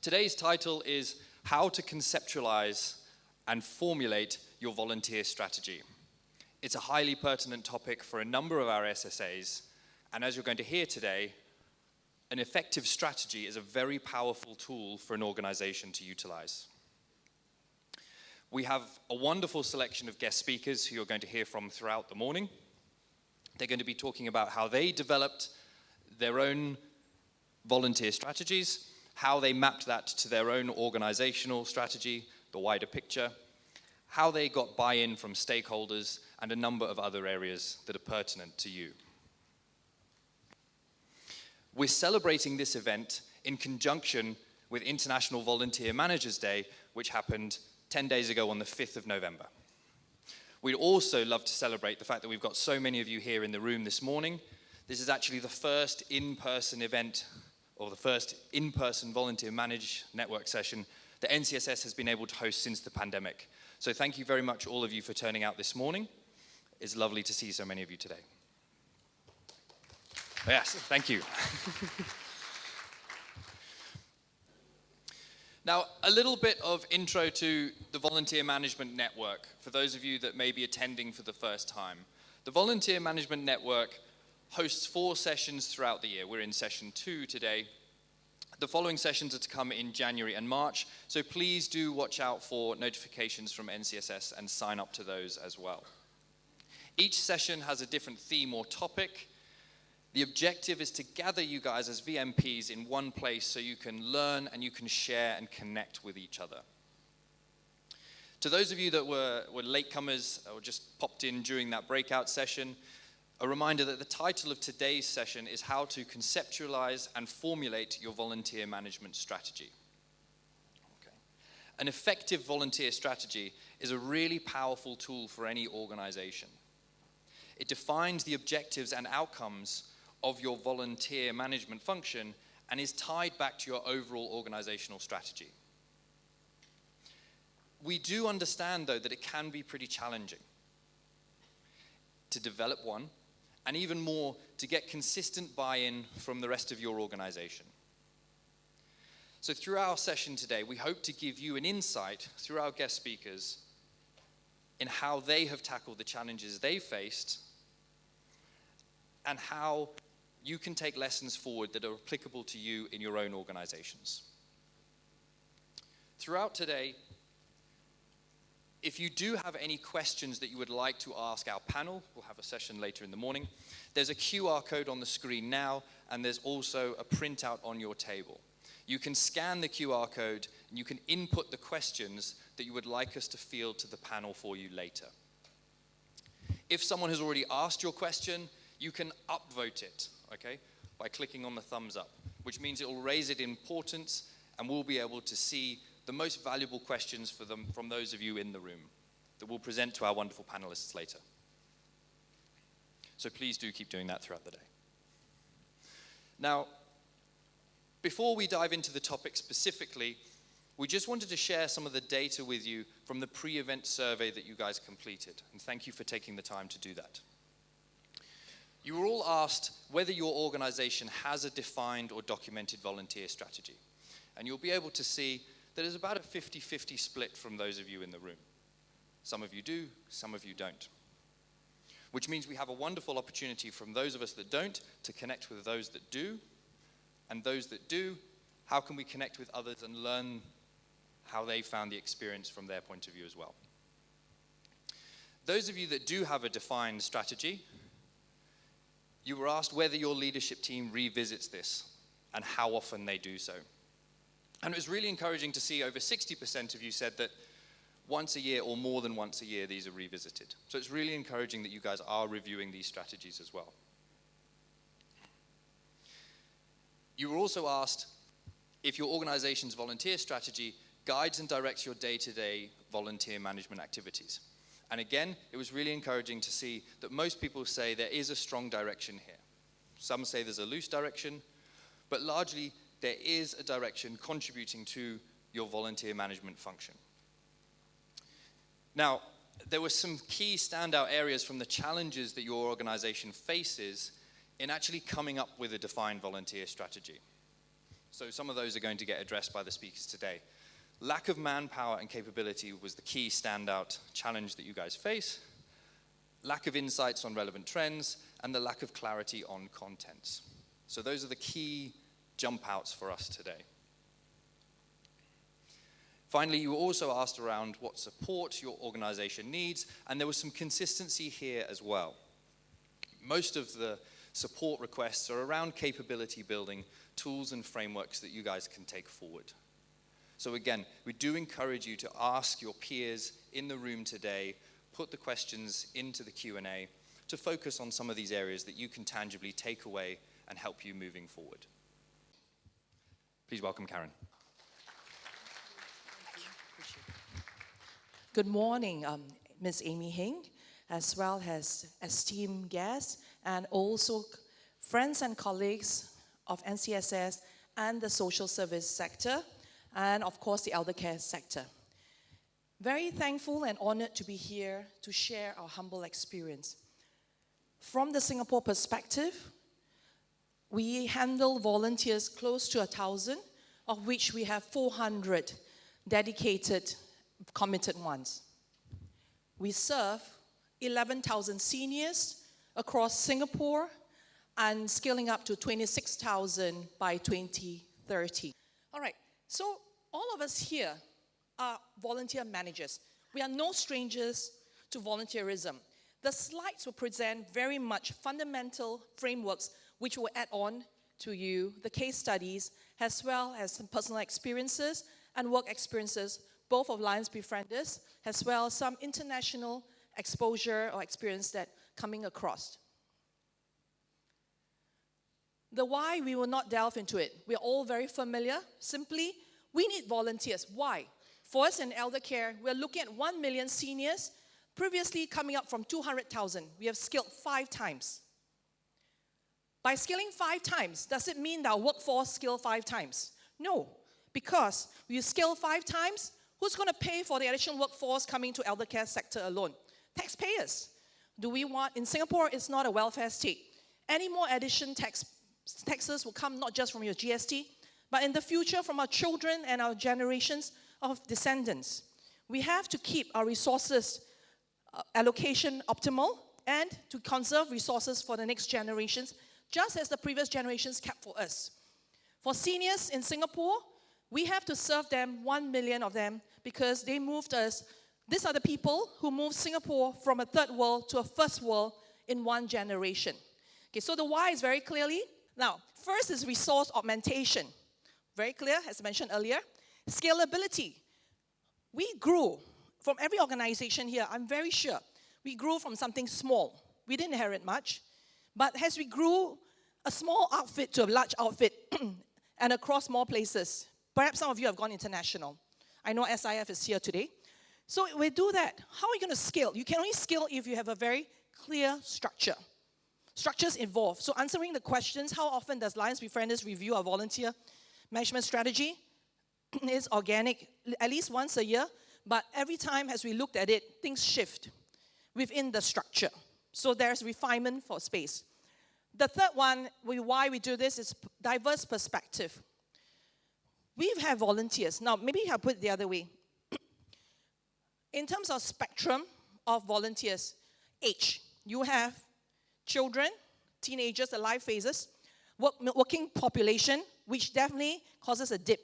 Today's title is How to Conceptualize and Formulate Your Volunteer Strategy. It's a highly pertinent topic for a number of our SSAs, and as you're going to hear today, an effective strategy is a very powerful tool for an organization to utilize. We have a wonderful selection of guest speakers who you're going to hear from throughout the morning. They're going to be talking about how they developed their own volunteer strategies, how they mapped that to their own organizational strategy, the wider picture, how they got buy-in from stakeholders, and a number of other areas that are pertinent to you. We're celebrating this event in conjunction with International Volunteer Managers Day, which happened 10 days ago on the 5th of November. We'd also love to celebrate the fact that we've got so many of you here in the room this morning. This is actually the first in-person event, or the first in-person volunteer managed network session that NCSS has been able to host since the pandemic. So thank you very much, all of you, for turning out this morning. It's lovely to see so many of you today. Yes, thank you. Now, a little bit of intro to the Volunteer Management Network for those of you that may be attending for the first time. The Volunteer Management Network hosts 4 sessions throughout the year. We're in session 2 today. The following sessions are to come in January and March, so please do watch out for notifications from NCSS and sign up to those as well. Each session has a different theme or topic. The objective is to gather you guys as VMPs in one place so you can learn and you can share and connect with each other. To those of you that were latecomers or just popped in during that breakout session, a reminder that the title of today's session is How to Conceptualize and Formulate Your Volunteer Management Strategy. Okay. An effective volunteer strategy is a really powerful tool for any organization. It defines the objectives and outcomes of your volunteer management function and is tied back to your overall organizational strategy. We do understand, though, that it can be pretty challenging to develop one, and even more, to get consistent buy-in from the rest of your organization. So through our session today, we hope to give you an insight through our guest speakers in how they have tackled the challenges they faced and how you can take lessons forward that are applicable to you in your own organizations. Throughout today, if you do have any questions that you would like to ask our panel, we'll have a session later in the morning, there's a QR code on the screen now, and there's also a printout on your table. You can scan the QR code, and you can input the questions that you would like us to field to the panel for you later. If someone has already asked your question, you can upvote it, okay, by clicking on the thumbs up, which means it will raise it in importance, and we'll be able to see the most valuable questions for them from those of you in the room that we'll present to our wonderful panelists later. So please do keep doing that throughout the day. Now, before we dive into the topic specifically, we just wanted to share some of the data with you from the pre-event survey that you guys completed, and thank you for taking the time to do that. You were all asked whether your organization has a defined or documented volunteer strategy, and you'll be able to see that there's about a 50-50 split from those of you in the room. Some of you do, some of you don't. Which means we have a wonderful opportunity from those of us that don't to connect with those that do, and those that do, how can we connect with others and learn how they found the experience from their point of view as well. Those of you that do have a defined strategy, you were asked whether your leadership team revisits this and how often they do so. And it was really encouraging to see over 60% of you said that once a year or more than once a year, these are revisited. So it's really encouraging that you guys are reviewing these strategies as well. You were also asked if your organization's volunteer strategy guides and directs your day-to-day volunteer management activities. And again, it was really encouraging to see that most people say there is a strong direction here. Some say there's a loose direction, but largely there is a direction contributing to your volunteer management function. Now, there were some key standout areas from the challenges that your organization faces in actually coming up with a defined volunteer strategy. So some of those are going to get addressed by the speakers today. Lack of manpower and capability was the key standout challenge that you guys face. Lack of insights on relevant trends, and the lack of clarity on contents. So those are the key jump outs for us today. Finally, you were also asked around what support your organization needs, and there was some consistency here as well. Most of the support requests are around capability building, tools and frameworks that you guys can take forward. So again, we do encourage you to ask your peers in the room today, put the questions into the Q&A to focus on some of these areas that you can tangibly take away and help you moving forward. Please welcome Karen. Good morning, Ms. Amy Hing, as well as esteemed guests, and also friends and colleagues of NCSS and the social service sector, and of course the elder care sector. Very thankful and honored to be here to share our humble experience. From the Singapore perspective, we handle volunteers close to 1,000, of which we have 400 dedicated committed ones. We serve 11,000 seniors across Singapore and scaling up to 26,000 by 2030. All right, so all of us here are volunteer managers. We are no strangers to volunteerism. The slides will present very much fundamental frameworks which will add on to you, the case studies, as well as some personal experiences and work experiences, both of Lions Befrienders, as well as some international exposure or experience that coming across. The why, we will not delve into it. We're all very familiar. Simply, we need volunteers. Why? For us in elder care, we're looking at 1 million seniors, previously coming up from 200,000. We have scaled 5 times. By scaling 5 times, does it mean that our workforce scale 5 times? No, because we scale 5 times, who's going to pay for the additional workforce coming to elder care sector alone? Taxpayers. Do we want, in Singapore, it's not a welfare state. Any more addition taxes will come not just from your GST, but in the future from our children and our generations of descendants. We have to keep our resources allocation optimal and to conserve resources for the next generations, just as the previous generations kept for us. For seniors in Singapore, we have to serve them, 1 million of them, because they moved us. These are the people who moved Singapore from a third world to a first world in 1 generation. Okay, so the why is very clearly. Now, first is resource augmentation. Very clear, as mentioned earlier. Scalability. We grew from every organization here, I'm very sure, we grew from something small. We didn't inherit much. But as we grew a small outfit to a large outfit and across more places, perhaps some of you have gone international. I know SIF is here today. So we do that. How are you going to scale? You can only scale if you have a very clear structure. Structures evolve. So answering the questions, how often does Lions Befrienders review our volunteer management strategy? It's organic, at least once a year. But every time as we looked at it, things shift within the structure. So there's refinement for space. The third one, why we do this, is diverse perspective. We've had volunteers. Now, maybe I'll put it the other way. In terms of spectrum of volunteers, age, you have children, teenagers, the life phases, working population, which definitely causes a dip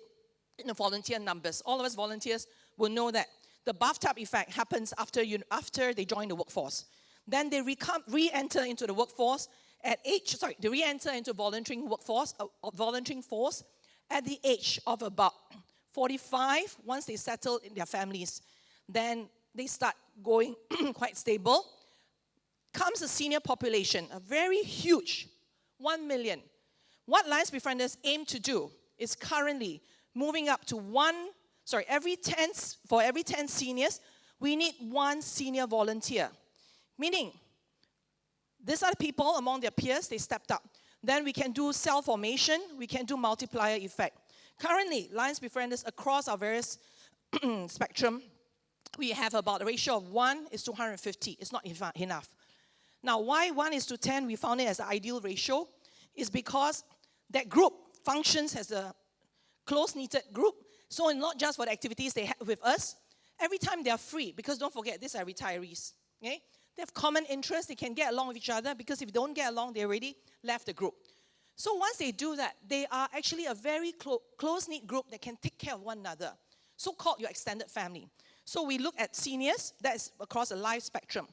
in the volunteer numbers. All of us volunteers will know that the bathtub effect happens after they join the workforce. Then they re-enter into the workforce they re-enter into volunteering workforce, volunteering force at the age of about 45. Once they settle in their families, then they start going quite stable. Comes the senior population, a very huge 1 million. What Lions Befrienders aim to do is currently moving up to for every 10 seniors, we need 1 senior volunteer. Meaning, these are the people among their peers, they stepped up. Then we can do cell formation, we can do multiplier effect. Currently, Lions Befrienders across our various spectrum, we have about a ratio of 1:250. It's not enough. Now, why 1:10 we found it as the ideal ratio is because that group functions as a close-knitted group. So not just for the activities they have with us, every time they are free, because don't forget, these are retirees. Okay? They have common interests, they can get along with each other, because if they don't get along, they already left the group. So once they do that, they are actually a very close-knit group that can take care of one another, so-called your extended family. So we look at seniors, that is across the life spectrum.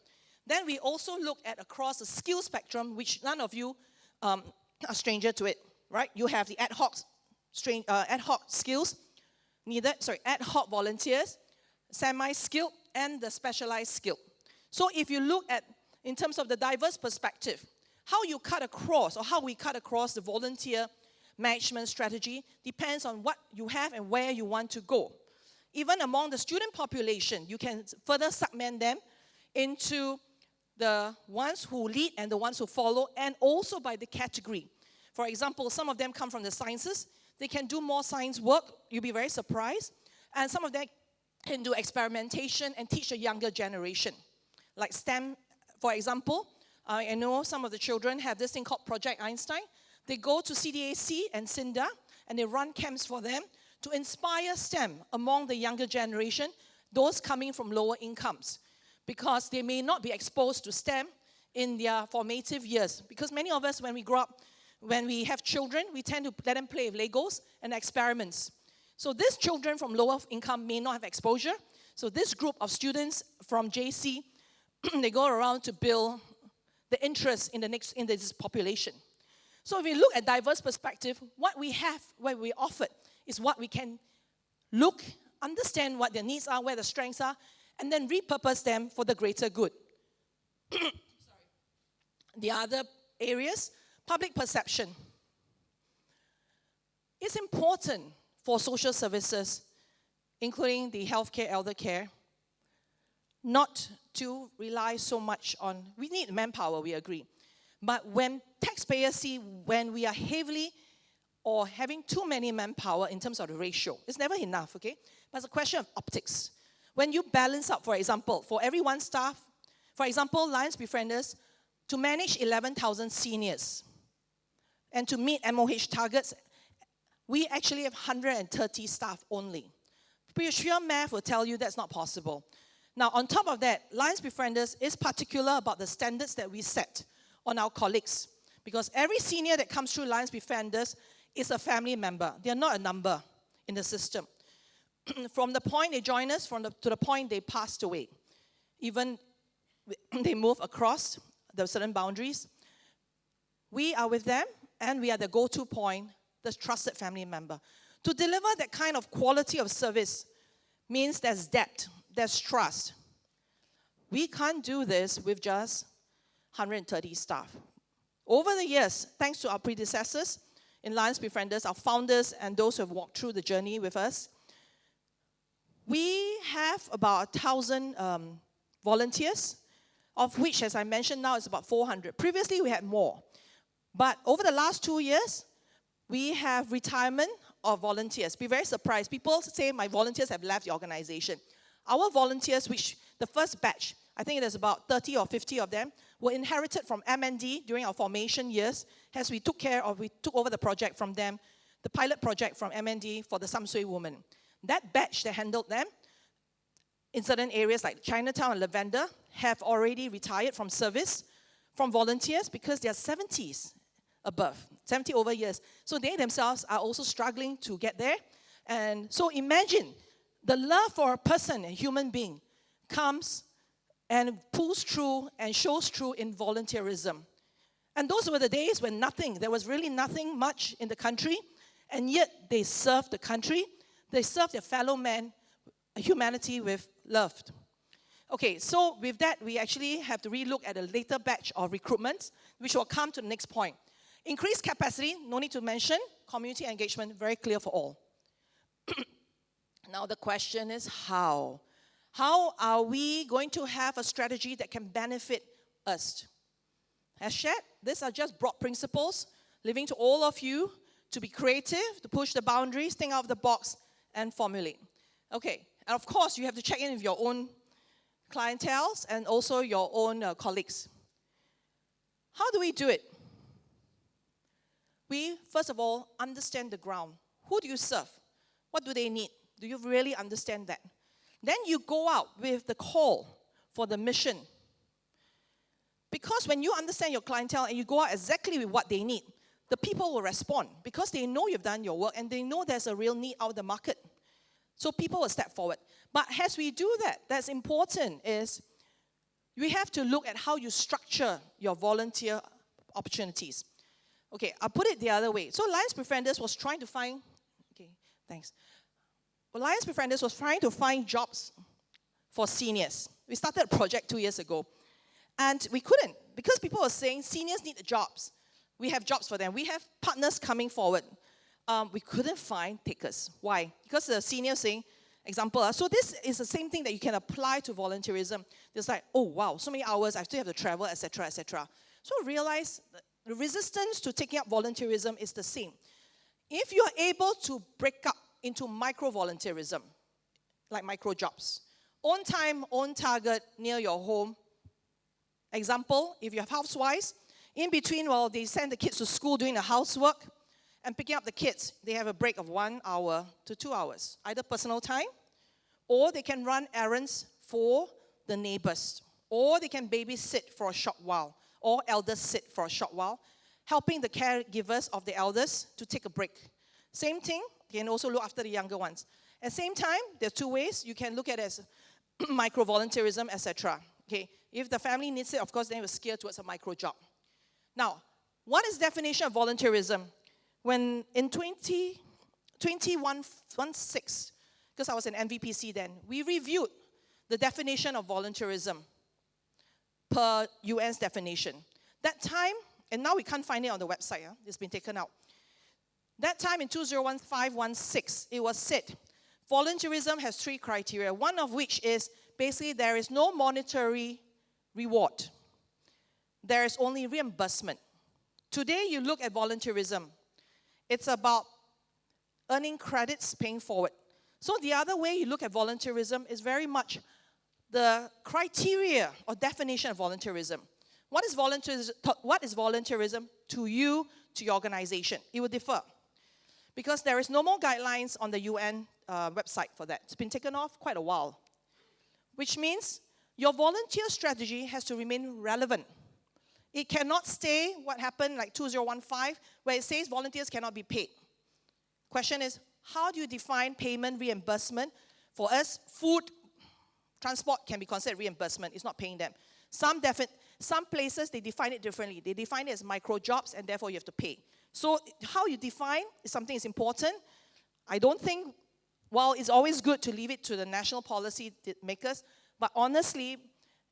Then we also look at across the skill spectrum, which none of you are stranger to it, right? You have the ad hoc skills needed, ad hoc volunteers, semi-skilled, and the specialized skill. So if you look at, in terms of the diverse perspective, how you cut across, or how we cut across the volunteer management strategy depends on what you have and where you want to go. Even among the student population, you can further segment them into the ones who lead and the ones who follow, and also by the category. For example, some of them come from the sciences. They can do more science work. You'll be very surprised. And some of them can do experimentation and teach the younger generation. Like STEM, for example, I know some of the children have this thing called Project Einstein. They go to CDAC and CINDA, and they run camps for them to inspire STEM among the younger generation, those coming from lower incomes, because they may not be exposed to STEM in their formative years. Because many of us, when we grow up, when we have children, we tend to let them play with Legos and experiments. So these children from lower income may not have exposure. So this group of students from JC, they go around to build the interest in this population. So if we look at diverse perspective, what we have, what we offered, is what we can look, understand what their needs are, where the strengths are, and then repurpose them for the greater good. The other areas, public perception. It's important for social services, including the healthcare, elder care, not to rely so much on, we need manpower, we agree. But when taxpayers see when we are heavily or having too many manpower in terms of the ratio, it's never enough, okay? But it's a question of optics. When you balance up, for example, for every one staff, for example, Lions Befrienders, to manage 11,000 seniors and to meet MOH targets, we actually have 130 staff only. Pure math will tell you that's not possible. Now, on top of that, Lions Befrienders is particular about the standards that we set on our colleagues, because every senior that comes through Lions Befrienders is a family member. They are not a number in the system. From the point they join us, to the point they passed away, even they move across the certain boundaries, we are with them, and we are the go-to point, the trusted family member. To deliver that kind of quality of service means there's depth, there's trust. We can't do this with just 130 staff. Over the years, thanks to our predecessors in Lions Befrienders, our founders, and those who have walked through the journey with us, we have about 1,000 volunteers, of which, as I mentioned now, it's about 400. Previously, we had more. But over the last 2 years, we have retirement of volunteers. Be very surprised. People say my volunteers have left the organization. Our volunteers, which the first batch, I think there's about 30 or 50 of them, were inherited from MND during our formation years, as we took over the project from them, the pilot project from MND for the Samsui women. That batch that handled them in certain areas like Chinatown and Lavender have already retired from service, from volunteers, because they are 70s above, 70 over years. So they themselves are also struggling to get there. And so imagine the love for a person, a human being, comes and pulls through and shows through in volunteerism. And those were the days when there was really nothing much in the country, and yet they served the country, they served their fellow man, humanity with love. Okay, so with that, we actually have to relook at a later batch of recruitments, which will come to the next point. Increased capacity, no need to mention. Community engagement, very clear for all. Now the question is how? How are we going to have a strategy that can benefit us? As shared, these are just broad principles, leaving to all of you to be creative, to push the boundaries, think out of the box, and formulate. Okay, and of course, you have to check in with your own clienteles and also your own colleagues. How do we do it? We, first of all, understand the ground. Who do you serve? What do they need? Do you really understand that? Then you go out with the call for the mission. Because when you understand your clientele and you go out exactly with what they need, the people will respond because they know you've done your work and they know there's a real need out of the market. So people will step forward. But as we do that, that's important is we have to look at how you structure your volunteer opportunities. Okay, I'll put it the other way. So Alliance Befrienders was trying to find, okay, thanks. Alliance Befrienders was trying to find jobs for seniors. We started a project 2 years ago. And we couldn't because people were saying seniors need the jobs. We have jobs for them. We have partners coming forward. We couldn't find takers. Why? Because the seniors saying, example, so this is the same thing that you can apply to volunteerism. It's like, oh wow, so many hours, I still have to travel, etc., etc. So realize the resistance to taking up volunteerism is the same. If you are able to break up into micro-volunteerism, like micro-jobs, own time, own target, near your home. Example, if you have housewives, in between while they send the kids to school doing the housework and picking up the kids, they have a break of 1 hour to 2 hours, either personal time, or they can run errands for the neighbors, or they can babysit for a short while, or elders sit for a short while, helping the caregivers of the elders to take a break. Same thing, you can also look after the younger ones. At the same time, there are two ways. You can look at it as micro-volunteerism, etc. Okay, if the family needs it, of course, then we'll steer towards a micro-job. Now, what is the definition of volunteerism? When in 2016, because I was an MVPC then, we reviewed the definition of volunteerism per UN's definition. That time, and now we can't find it on the website, it's been taken out. That time in 2015-16, it was said, volunteerism has 3 criteria, one of which is basically there is no monetary reward. There is only reimbursement. Today, you look at volunteerism, it's about earning credits, paying forward. So the other way you look at volunteerism is very much the criteria or definition of volunteerism. What is volunteerism to you, to your organization? It will differ. Because there is no more guidelines on the UN website for that. It's been taken off quite a while. Which means your volunteer strategy has to remain relevant. It cannot stay what happened like 2015, where it says volunteers cannot be paid. Question is, how do you define payment reimbursement? For us, food, transport can be considered reimbursement. It's not paying them. Some places, they define it differently. They define it as micro-jobs, and therefore you have to pay. So how you define is something that's important. I don't think, while it's always good to leave it to the national policy makers, but honestly,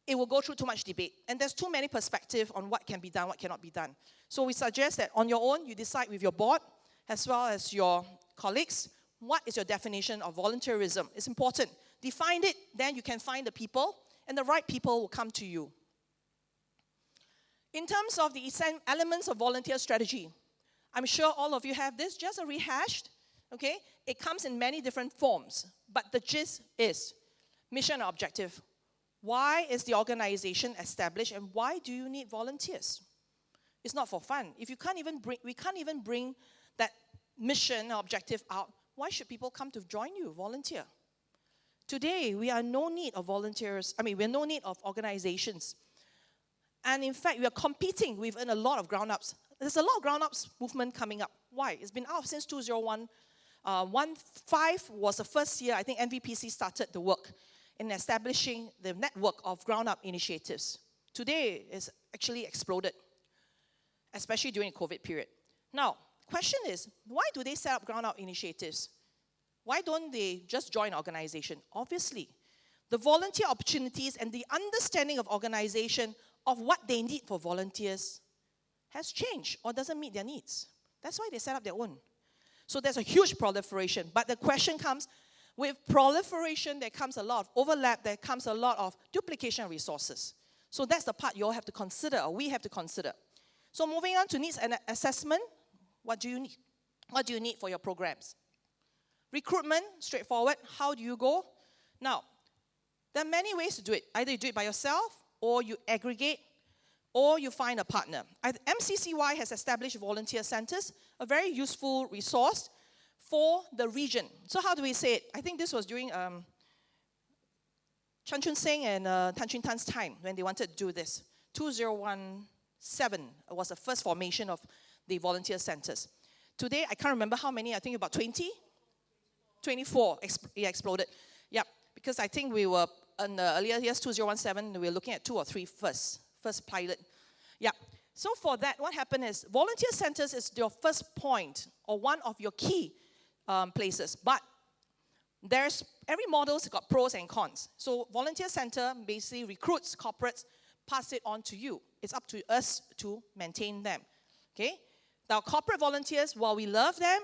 it will go through too much debate. And there's too many perspectives on what can be done, what cannot be done. So we suggest that on your own, you decide with your board, as well as your colleagues, what is your definition of volunteerism? It's important. Define it, then you can find the people, and the right people will come to you. In terms of the elements of volunteer strategy, I'm sure all of you have this, just a rehashed, okay? It comes in many different forms, but the gist is mission and objective. Why is the organization established, and why do you need volunteers? It's not for fun. If we can't even bring that mission or objective out, why should people come to join you, volunteer? Today, we are no need of volunteers. We're no need of organizations. And in fact, we are competing within a lot of ground-ups. There's a lot of ground-ups movement coming up. Why? It's been out since 2001. 15 was the first year, I think MVPC started the work in establishing the network of ground-up initiatives. Today, it's actually exploded, especially during the COVID period. Now, question is, why do they set up ground-up initiatives? Why don't they just join an organization? Obviously, the volunteer opportunities and the understanding of organization of what they need for volunteers has changed or doesn't meet their needs. That's why they set up their own. So there's a huge proliferation. But the question comes, with proliferation, there comes a lot of overlap, there comes a lot of duplication of resources. So that's the part you all have to consider, or we have to consider. So moving on to needs and assessment, what do you need? What do you need for your programs? Recruitment, straightforward. How do you go? Now, there are many ways to do it. Either you do it by yourself, or you aggregate, or you find a partner. MCCY has established volunteer centers, a very useful resource for the region. So how do we say it? I think this was during Chan Chun Sing and Tan Chun Tan's time when they wanted to do this. 2017 was the first formation of the volunteer centers. Today, I can't remember how many, I think about 20? 24 exploded. Yeah, because I think we were, in the earlier years, 2017, we were looking at 2 or 3 first pilot. Yeah, so for that, what happened is, volunteer centers is your first point, or one of your key places. But every model's got pros and cons. So volunteer center basically recruits corporates, pass it on to you. It's up to us to maintain them, okay? Now, corporate volunteers, while we love them,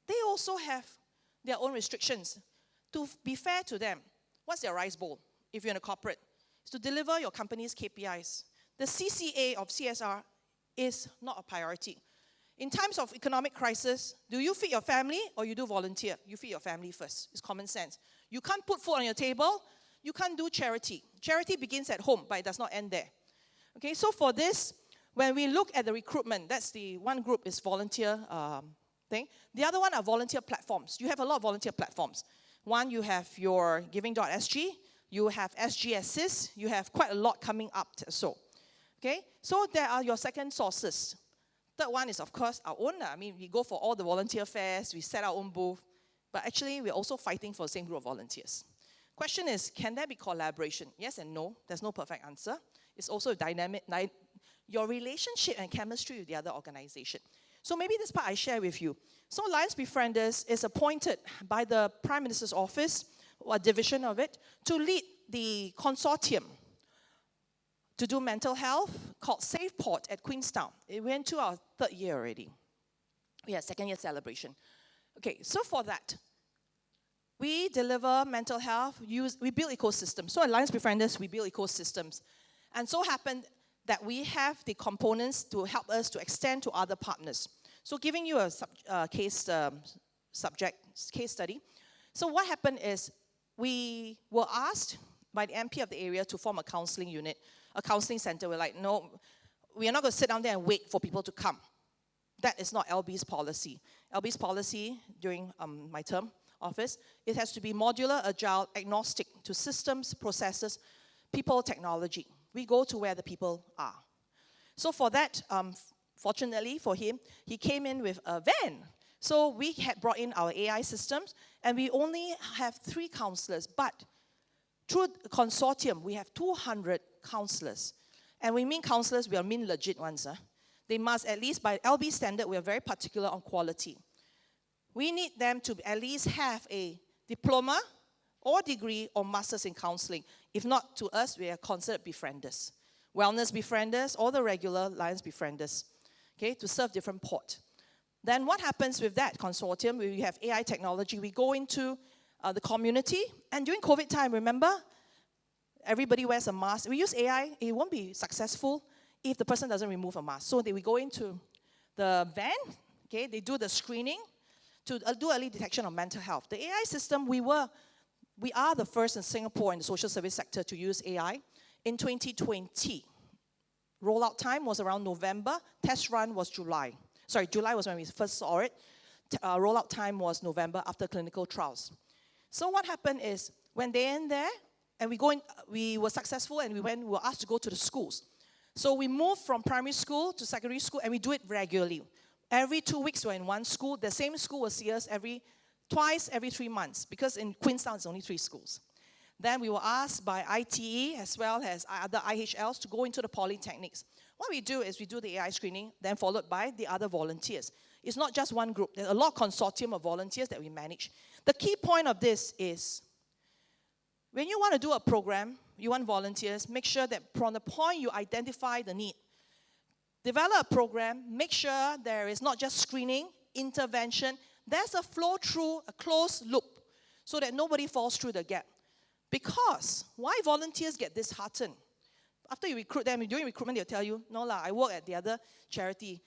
they also have their own restrictions. To be fair to them, what's their rice bowl if you're in a corporate? It's to deliver your company's KPIs. The CCA of CSR is not a priority. In times of economic crisis, do you feed your family or you do volunteer? You feed your family first. It's common sense. You can't put food on your table. You can't do charity. Charity begins at home, but it does not end there. Okay, so for this, when we look at the recruitment, that's the one group is volunteer thing. The other one are volunteer platforms. You have a lot of volunteer platforms. One, you have your giving.sg. You have SG Assist. You have quite a lot coming up. Okay, so there are your second sources. Third one is, of course, our own. I mean, we go for all the volunteer fairs. We set our own booth. But actually, we're also fighting for the same group of volunteers. Question is, can there be collaboration? Yes and no. There's no perfect answer. It's also a dynamic, your relationship and chemistry with the other organization. So maybe this part I share with you. So Lions Befrienders is appointed by the Prime Minister's office, or a division of it, to lead the consortium to do mental health called SafePort at Queenstown. It went to our 3rd year already. We had 2nd year celebration. Okay, so for that, we deliver mental health, we build ecosystems. So at Lions Befrienders, we build ecosystems. And so happened that we have the components to help us to extend to other partners. So giving you a case study. So what happened is we were asked by the MP of the area to form a counseling unit, a counseling center. We're like, no, we are not going to sit down there and wait for people to come. That is not LB's policy. LB's policy during my term office, it has to be modular, agile, agnostic to systems, processes, people, technology. We go to where the people are. So for that, fortunately for him, he came in with a van. So we had brought in our AI systems, and we only have 3 counselors. But through the consortium, we have 200 counselors. And we mean counselors, we mean legit ones. They must at least, by LB standard, we are very particular on quality. We need them to at least have a diploma or degree or master's in counseling. If not, to us, we are considered befrienders. Wellness befrienders or the regular Lions befrienders, okay, to serve different port. Then what happens with that consortium? We have AI technology. We go into the community. And during COVID time, remember, everybody wears a mask. We use AI. It won't be successful if the person doesn't remove a mask. So we go into the van. Okay, they do the screening to do early detection of mental health. The AI system, we are the first in Singapore in the social service sector to use AI in 2020. Rollout time was around November. Test run was July. Sorry, July was when we first saw it. Rollout time was November after clinical trials. So what happened is, when they're in there, and we were successful, and we were asked to go to the schools. So we moved from primary school to secondary school, and we do it regularly. Every 2 weeks, we're in one school. The same school will see us twice every 3 months, because in Queenstown, it's only 3 schools. Then we were asked by ITE as well as other IHLs to go into the polytechnics. What we do is we do the AI screening, then followed by the other volunteers. It's not just one group. There's a lot of consortium of volunteers that we manage. The key point of this is, when you want to do a program, you want volunteers, make sure that from the point you identify the need, develop a program, make sure there is not just screening, intervention, there's a flow through, a closed loop, so that nobody falls through the gap. Because why volunteers get disheartened? After you recruit them, during recruitment, they'll tell you, no lah, I work at the other charity.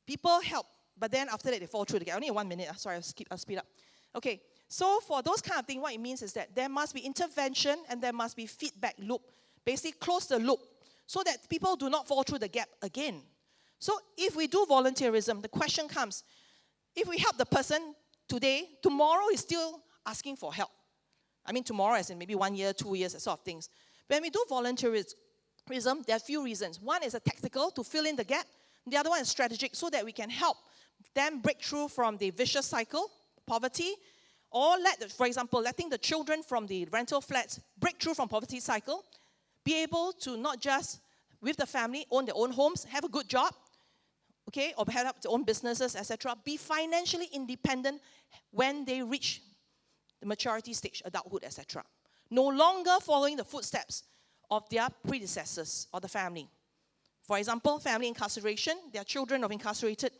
People help, but then after that, they fall through the gap. Only 1 minute, sorry, I'll speed up. Okay, so for those kind of things, what it means is that there must be intervention and there must be feedback loop. Basically, close the loop so that people do not fall through the gap again. So if we do volunteerism, the question comes, if we help the person today, tomorrow is still asking for help. I mean, tomorrow as in maybe 1 year, 2 years, that sort of things. When we do volunteerism, there are a few reasons. One is a tactical, to fill in the gap. The other one is strategic, so that we can help them break through from the vicious cycle, poverty, or for example, letting the children from the rental flats break through from poverty cycle, be able to not just with the family own their own homes, have a good job, okay, or head up their own businesses, etc. Be financially independent when they reach the maturity stage, adulthood, etc. No longer following the footsteps of their predecessors or the family. For example, family incarceration, their children of incarcerated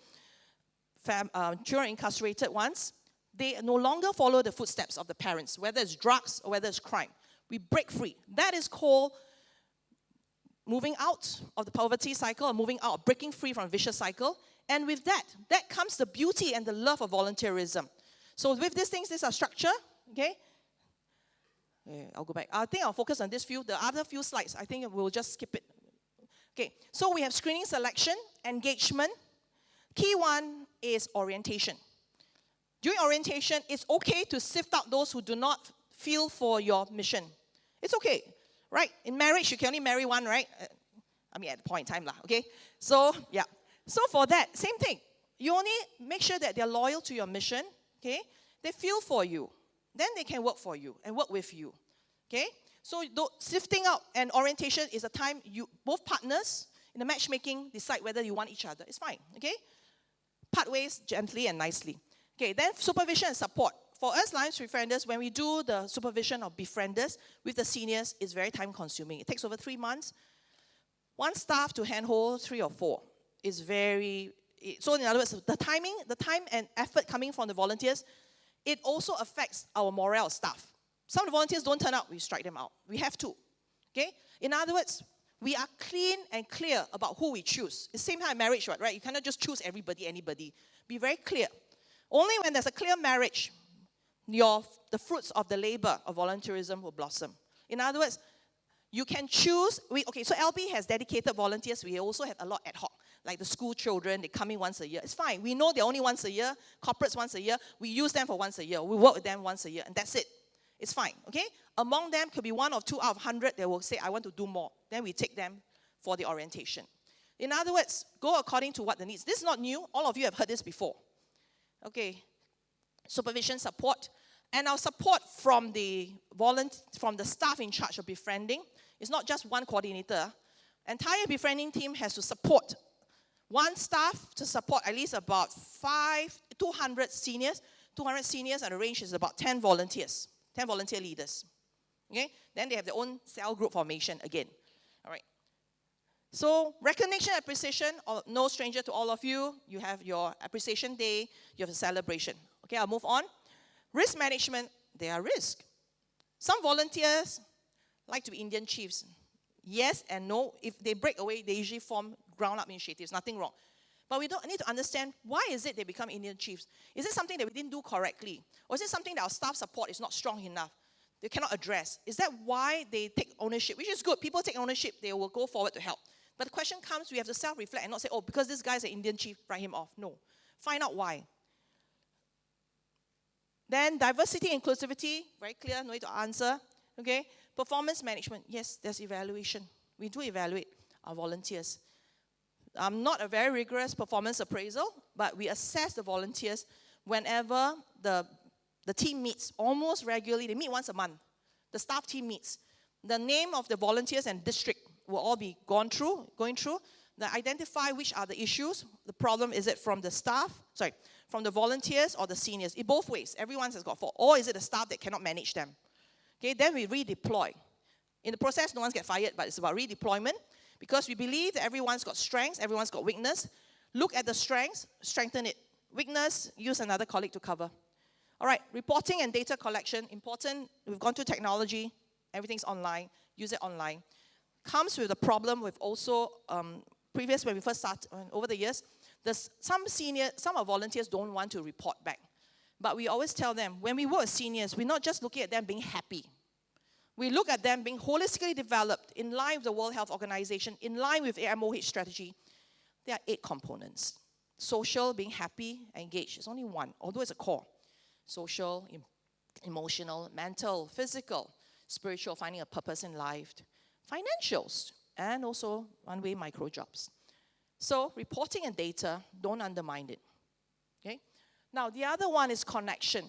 ones, they no longer follow the footsteps of the parents, whether it's drugs or whether it's crime. We break free. That is called moving out of the poverty cycle, or moving out, breaking free from a vicious cycle. And with that comes the beauty and the love of volunteerism. So with these things, this is our structure, okay? I'll go back. I think I'll focus on this few. The other few slides, I think we'll just skip it. Okay, so we have screening, selection, engagement. Key one is orientation. During orientation, it's okay to sift out those who do not feel for your mission. It's okay, right? In marriage, you can only marry one, right? I mean, at the point in time, okay? So, yeah. So for that, same thing. You only make sure that they're loyal to your mission, okay? They feel for you. Then they can work for you and work with you, okay? So sifting out and orientation is a time both partners in the matchmaking decide whether you want each other. It's fine, okay? Part ways gently and nicely. Okay, then supervision and support. For us, Lions Befrienders, when we do the supervision of Befrienders with the seniors, it's very time consuming. It takes over 3 months. One staff to handhold 3 or 4 is so in other words, the time and effort coming from the volunteers, it also affects our morale of staff. Some of the volunteers don't turn up, we strike them out. We have to, okay? In other words, we are clean and clear about who we choose. It's the same time in marriage, right? You cannot just choose anybody. Be very clear. Only when there's a clear marriage, the fruits of the labor of volunteerism will blossom. In other words, you can choose. So LB has dedicated volunteers. We also have a lot ad hoc, like the school children. They come in once a year. It's fine. We know they're only once a year. Corporates once a year. We use them for once a year. We work with them once a year, and that's it. It's fine, okay? Among them could be 1 or 2 out of 100 that will say, I want to do more. Then we take them for the orientation. In other words, go according to what the needs. This is not new. All of you have heard this before. Okay, supervision, support. And our support from the staff in charge of befriending is not just one coordinator. Entire befriending team has to support one staff to support at least about 200 seniors. 200 seniors, and the range is about 10 volunteers. 10 volunteer leaders, okay? Then they have their own cell group formation again, all right? So recognition, appreciation, no stranger to all of you. You have your appreciation day, you have a celebration. Okay, I'll move on. Risk management, there are risks. Some volunteers like to be Indian chiefs. Yes and no. If they break away, they usually form ground-up initiatives, nothing wrong. But we need to understand, why is it they become Indian chiefs? Is it something that we didn't do correctly? Or is it something that our staff support is not strong enough? They cannot address. Is that why they take ownership? Which is good. People take ownership, they will go forward to help. But the question comes, we have to self-reflect and not say, oh, because this guy's an Indian chief, write him off. No. Find out why. Then diversity, inclusivity, very clear, no need to answer. Okay. Performance management, yes, there's evaluation. We do evaluate our volunteers. Not a very rigorous performance appraisal, but we assess the volunteers whenever the team meets, almost regularly. They meet once a month. The staff team meets. The name of the volunteers and district will all be going through. They identify which are the issues. The problem, is it from the from the volunteers or the seniors? In both ways, everyone has got fault. Or is it the staff that cannot manage them? Okay, then we redeploy. In the process, no one's get fired, but it's about redeployment. Because we believe that everyone's got strengths, everyone's got weakness. Look at the strengths, strengthen it. Weakness, use another colleague to cover. All right, reporting and data collection, important. We've gone to technology, everything's online, use it online. Comes with a problem with also, when we first started, over the years, some of our volunteers don't want to report back. But we always tell them, when we work with seniors, we're not just looking at them being happy. We look at them being holistically developed in line with the World Health Organization, in line with AMOH strategy. There are 8 components. Social, being happy, engaged, is only one, although it's a core. social, emotional, mental, physical, spiritual, finding a purpose in life, financials, and also one-way micro jobs. So reporting and data, don't undermine it. Okay? Now, the other one is connection.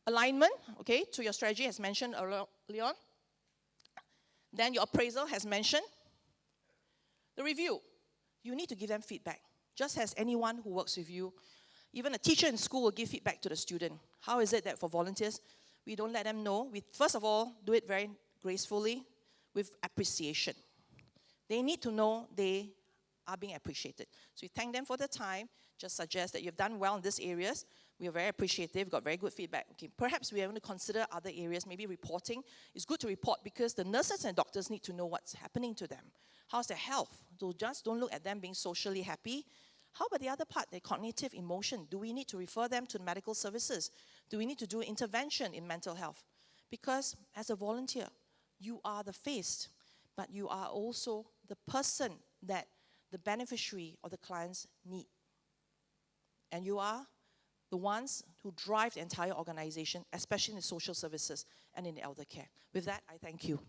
Alignment, okay, to your strategy as mentioned earlier on. Then your appraisal has mentioned. The review, you need to give them feedback. Just as anyone who works with you, even a teacher in school will give feedback to the student. How is it that for volunteers, we don't let them know? We first of all do it very gracefully with appreciation. They need to know they are being appreciated. So we thank them for the time, just suggest that you've done well in these areas. We are very appreciative, got very good feedback. Okay, perhaps we are going to consider other areas, maybe reporting. It's good to report because the nurses and doctors need to know what's happening to them. How's their health? So just don't look at them being socially happy. How about the other part, their cognitive emotion? Do we need to refer them to medical services? Do we need to do intervention in mental health? Because as a volunteer, you are the face, but you are also the person that the beneficiary or the clients need. And you are the ones who drive the entire organization, especially in the social services and in the elder care. With that, I thank you.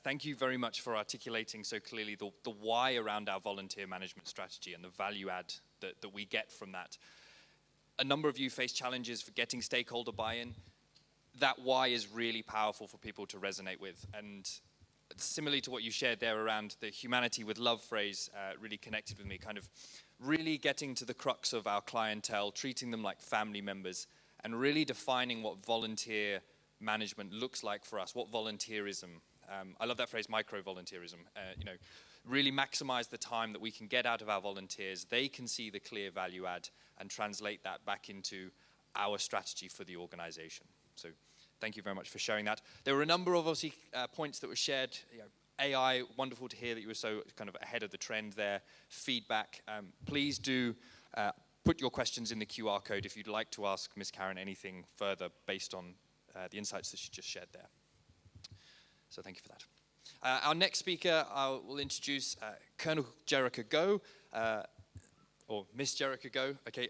Thank you very much for articulating so clearly the why around our volunteer management strategy and the value add that we get from that. A number of you face challenges for getting stakeholder buy-in. That why is really powerful for people to resonate with. And similarly to what you shared there around the humanity with love phrase, really connected with me, kind of really getting to the crux of our clientele, treating them like family members, and really defining what volunteer management looks like for us, what volunteerism. I love that phrase, micro-volunteerism. Really maximize the time that we can get out of our volunteers. They can see the clear value add and translate that back into our strategy for the organization. So thank you very much for sharing that. There were a number of obviously points that were shared. AI, wonderful to hear that you were so kind of ahead of the trend there. Feedback, please do put your questions in the QR code if you'd like to ask Ms. Karen anything further based on the insights that she just shared there. So thank you for that. Our next speaker, I will introduce Colonel Jerica Go, or Miss Jerica Go. Okay,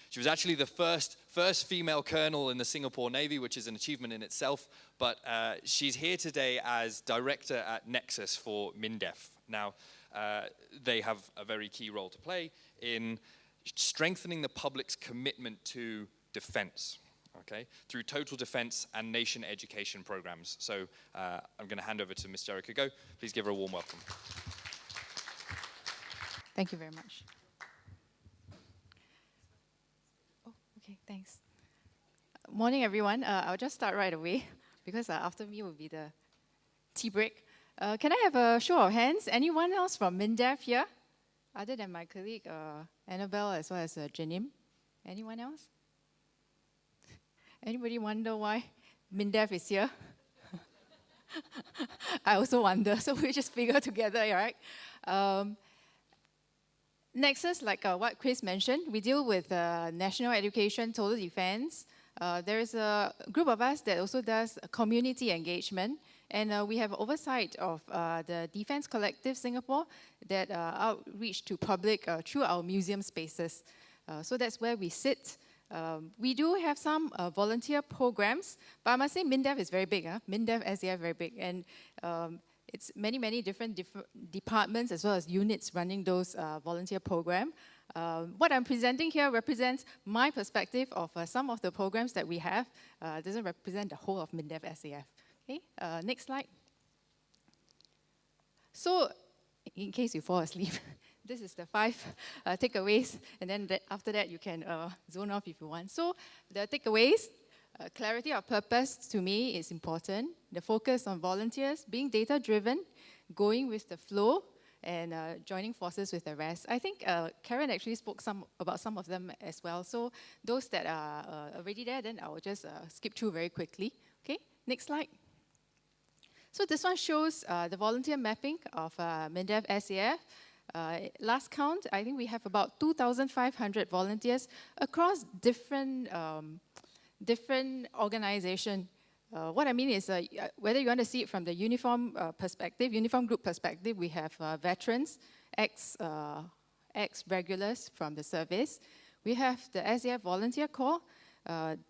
she was actually the first female colonel in the Singapore Navy, which is an achievement in itself. But she's here today as director at Nexus for MINDEF. Now, they have a very key role to play in strengthening the public's commitment to defense. Okay, through total defense and nation education programs. So I'm going to hand over to Ms. Jerica Go. Please give her a warm welcome. Thank you very much. Oh, okay, thanks. Morning, everyone. I'll just start right away because after me will be the tea break. Can I have a show of hands? Anyone else from MINDEF here? Other than my colleague Annabelle as well as Janim? Anyone else? Anybody wonder why MINDEF is here? I also wonder, so we just figure together, right? Nexus, like what Chris mentioned, we deal with national education, total defense. There is a group of us that also does community engagement, and we have oversight of the Defense Collective Singapore that outreach to public through our museum spaces. So that's where we sit. We do have some volunteer programs, but I must say MINDEF is very big. MINDEF, SAF, very big. And it's many different departments as well as units running those volunteer programs. What I'm presenting here represents my perspective of some of the programs that we have. It doesn't represent the whole of MINDEF, SAF. Okay, next slide. So, in case you fall asleep, this is the 5 takeaways, and then after that you can zone off if you want. So the takeaways, clarity of purpose to me is important. The focus on volunteers, being data-driven, going with the flow, and joining forces with the rest. I think Karen actually spoke about some of them as well. So those that are already there, then I will just skip through very quickly. Okay, next slide. So this one shows the volunteer mapping of MINDEF SAF. Last count, I think we have about 2,500 volunteers across different organizations. What I mean is, whether you want to see it from the uniform perspective, uniform group perspective, we have veterans, ex-regulars from the service. We have the SAF Volunteer Corps.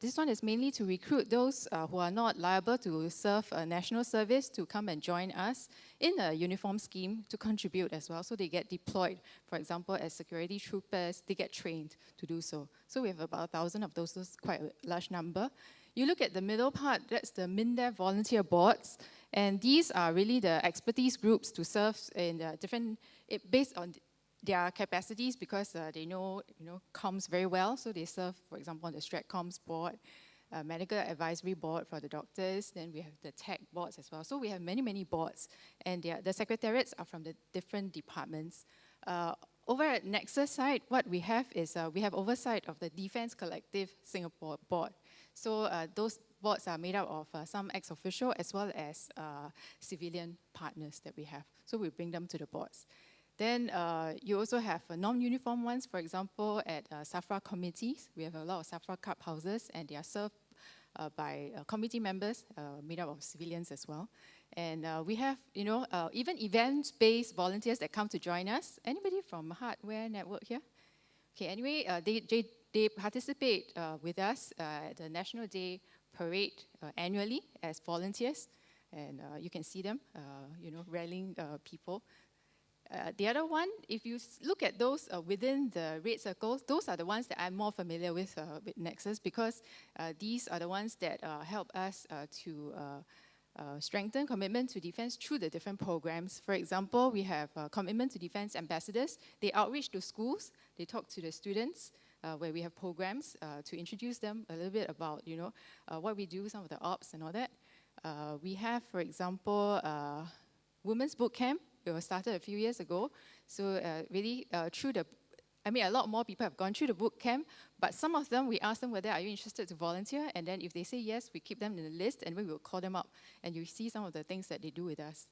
This one is mainly to recruit those who are not liable to serve a national service to come and join us in a uniform scheme to contribute as well. So they get deployed, for example, as security troopers, they get trained to do so. So we have about 1,000 of those, so it's quite a large number. You look at the middle part, that's the MINDEF volunteer boards. And these are really the expertise groups to serve in based on their capacities, because they know comms very well. So they serve, for example, on the StratComs board, medical advisory board for the doctors. Then we have the tech boards as well. So we have many, many boards. And the secretariats are from the different departments. Over at Nexus side, what we have is we have oversight of the Defence Collective Singapore board. So those boards are made up of some ex-official as well as civilian partners that we have. So we bring them to the boards. Then you also have non-uniform ones, for example, at SAFRA committees. We have a lot of SAFRA cup houses, and they are served by committee members made up of civilians as well. And we have, even event-based volunteers that come to join us. Anybody from Hardware Network here? Okay, anyway, they participate with us at the National Day Parade annually as volunteers. And you can see them, rallying people. The other one, if you look at those within the red circles, those are the ones that I'm more familiar with Nexus, because these are the ones that help us to strengthen commitment to defense through the different programs. For example, we have commitment to defense ambassadors. They outreach to schools. They talk to the students where we have programs to introduce them a little bit about what we do, some of the ops and all that. We have, for example, Women's Boot Camp. It was started a few years ago. So really a lot more people have gone through the boot camp, but some of them, we ask them whether are you interested to volunteer, and then if they say yes, we keep them in the list, and we will call them up, and you see some of the things that they do with us.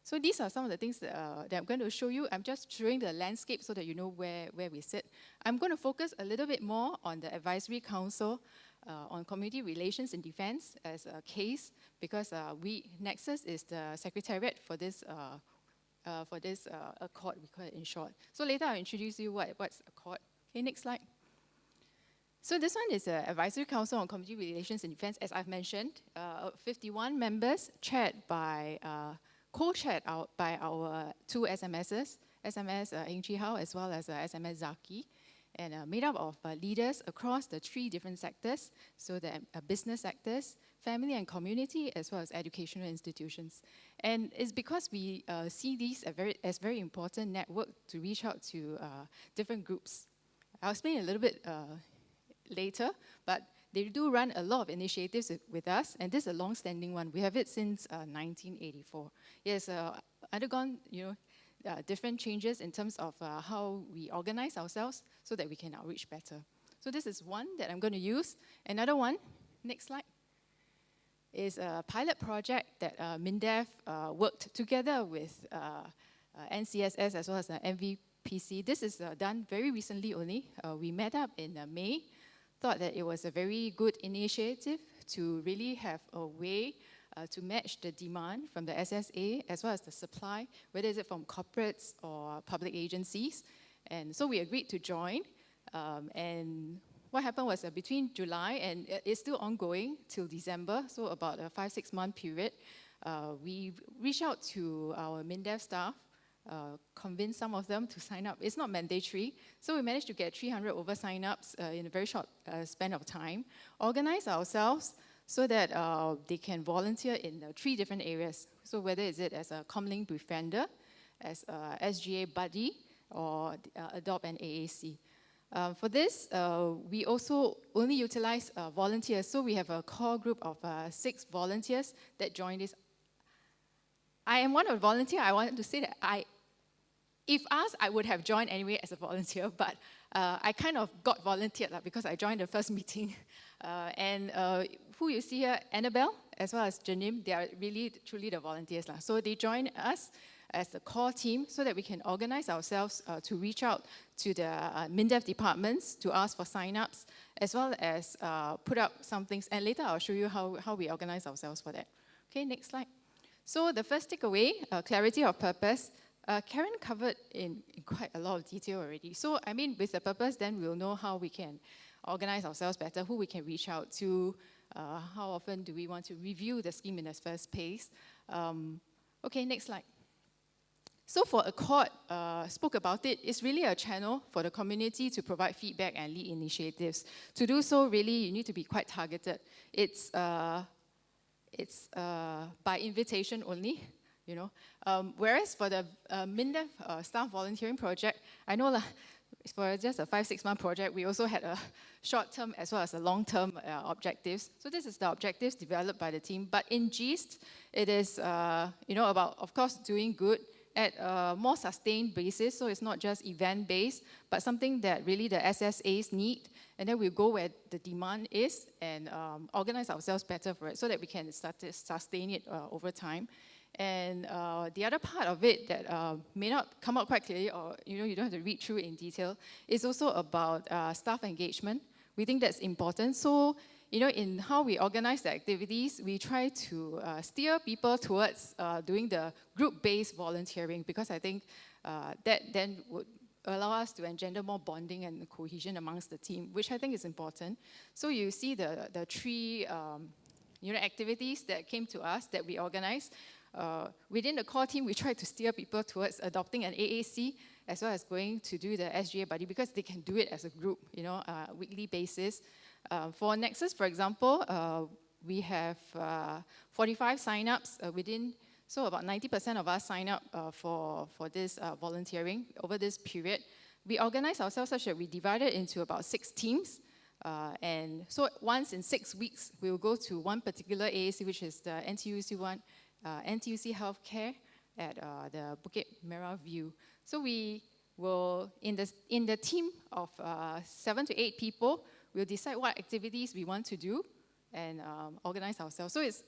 So these are some of the things that I'm going to show you. I'm just showing the landscape so that you know where we sit. I'm going to focus a little bit more on the Advisory Council on Community Relations in Defense as a case, because Nexus is the secretariat for this accord, we call it in short. So later I'll introduce you what's accord. Okay, next slide. So this one is the Advisory Council on Community Relations and Defense, as I've mentioned. 51 members, co-chaired by our two SMSs, SMS Eng Chi Hao as well as SMS Zaki, and made up of leaders across the three different sectors, so the business sectors, family and community, as well as educational institutions. And it's because we see these as very important network to reach out to different groups. I'll explain a little bit later, but they do run a lot of initiatives with us, and this is a long-standing one. We have it since 1984. It has undergone, different changes in terms of how we organize ourselves so that we can outreach better. So this is one that I'm going to use. Another one, next slide, is a pilot project that MINDEF worked together with NCSS as well as MVPC. This is done very recently only. We met up in May, thought that it was a very good initiative to really have a way to match the demand from the SSA as well as the supply, whether it's from corporates or public agencies. And so we agreed to join. And what happened was between July, and it's still ongoing till December, so about a 5-6 month period, we reached out to our MINDEF staff, convinced some of them to sign up. It's not mandatory, so we managed to get 300 over sign-ups in a very short span of time, organize ourselves so that they can volunteer in 3 different areas. So whether is it as a Comlink Befriender, as a SGA Buddy, or Adopt an AAC. For this, we also only utilize volunteers. So we have a core group of 6 volunteers that join this. I am one of the volunteers. I wanted to say that if asked, I would have joined anyway as a volunteer, but I kind of got volunteered because I joined the first meeting. And who you see here, Annabelle, as well as Janim, they are really, truly the volunteers. So they join us as the core team so that we can organize ourselves to reach out to the MINDEF departments to ask for sign-ups, as well as put up some things. And later I'll show you how we organize ourselves for that. Okay, next slide. So the first takeaway, clarity of purpose. Karen covered in quite a lot of detail already. So, I mean, with the purpose, then we'll know how we can organize ourselves better, who we can reach out to, how often do we want to review the scheme in the first place. Okay, next slide. So for Accord, spoke about it, it's really a channel for the community to provide feedback and lead initiatives. To do so, really, you need to be quite targeted. It's by invitation only, you know. Whereas for the MINDEF staff volunteering project, I know for just a 5-6 month project, we also had a short-term as well as a long-term objectives. So this is the objectives developed by the team. But in GIST, it is, you know, about, of course, doing good at a more sustained basis. So it's not just event-based, but something that really the SSAs need. And then we'll go where the demand is and organize ourselves better for it so that we can start to sustain it over time. And the other part of it that may not come out quite clearly, or you know, you don't have to read through it in detail, is also about staff engagement. We think that's important. So, you know, in how we organize the activities, we try to steer people towards doing the group-based volunteering, because I think that then would allow us to engender more bonding and cohesion amongst the team, which I think is important. So you see the three you know, activities that came to us that we organized. Within the core team, we try to steer people towards adopting an AAC as well as going to do the SGA buddy, because they can do it as a group, you know, weekly basis. For Nexus, for example, we have 45 sign-ups within, so about 90% of us sign up for this volunteering over this period. We organize ourselves such that we divide it into about 6 teams. And so once in 6 weeks, we will go to one particular AAC, which is the NTUC one, NTUC Healthcare at the Bukit Merah View. So we will, in the team of 7 to 8 people, we'll decide what activities we want to do and organize ourselves. So it's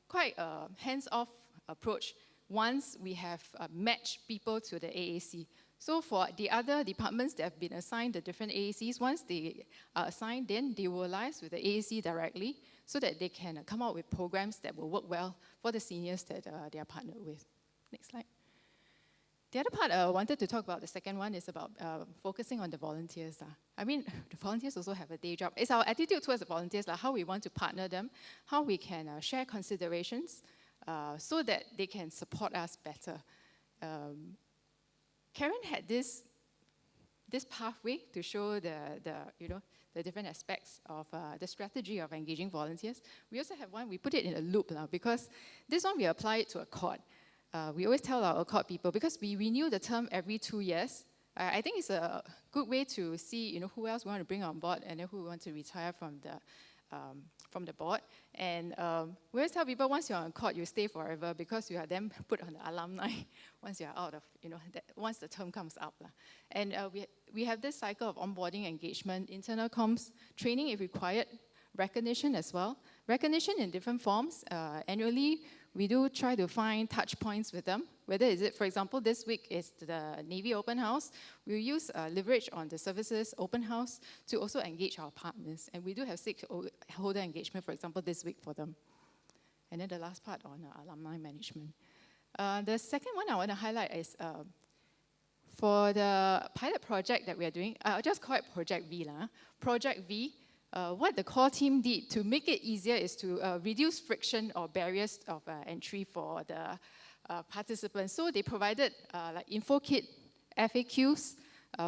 quite a hands-off approach once we have matched people to the AAC. So for the other departments that have been assigned the different AACs, once they are assigned, then they will liaise with the AAC directly so that they can come up with programs that will work well for the seniors that they are partnered with. Next slide. The other part I wanted to talk about, the second one, is about focusing on the volunteers. I mean, the volunteers also have a day job. It's our attitude towards the volunteers, how we want to partner them, how we can share considerations so that they can support us better. Karen had this pathway to show the you know, the different aspects of the strategy of engaging volunteers. We also have one, we put it in a loop now, because this one we apply it to Accord. We always tell our Accord people, because we renew the term every 2 years, I think it's a good way to see, you know, who else we want to bring on board and then who we want to retire from the board. And we always tell people, once you're on Accord, you stay forever, because you are then put on the alumni once you're out of, you know, once the term comes up. And we have this cycle of onboarding, engagement, internal comms, training if required, recognition as well. Recognition in different forms. Annually, we do try to find touch points with them. Whether is it, for example, this week is the Navy Open House. We'll use leverage on the services open house to also engage our partners. And we do have stakeholder engagement, for example, this week for them. And then the last part on alumni management. The second one I want to highlight is for the pilot project that we are doing. I'll just call it Project V. Project V. What the core team did to make it easier is to reduce friction or barriers of entry for the participants. So they provided like info kit, FAQs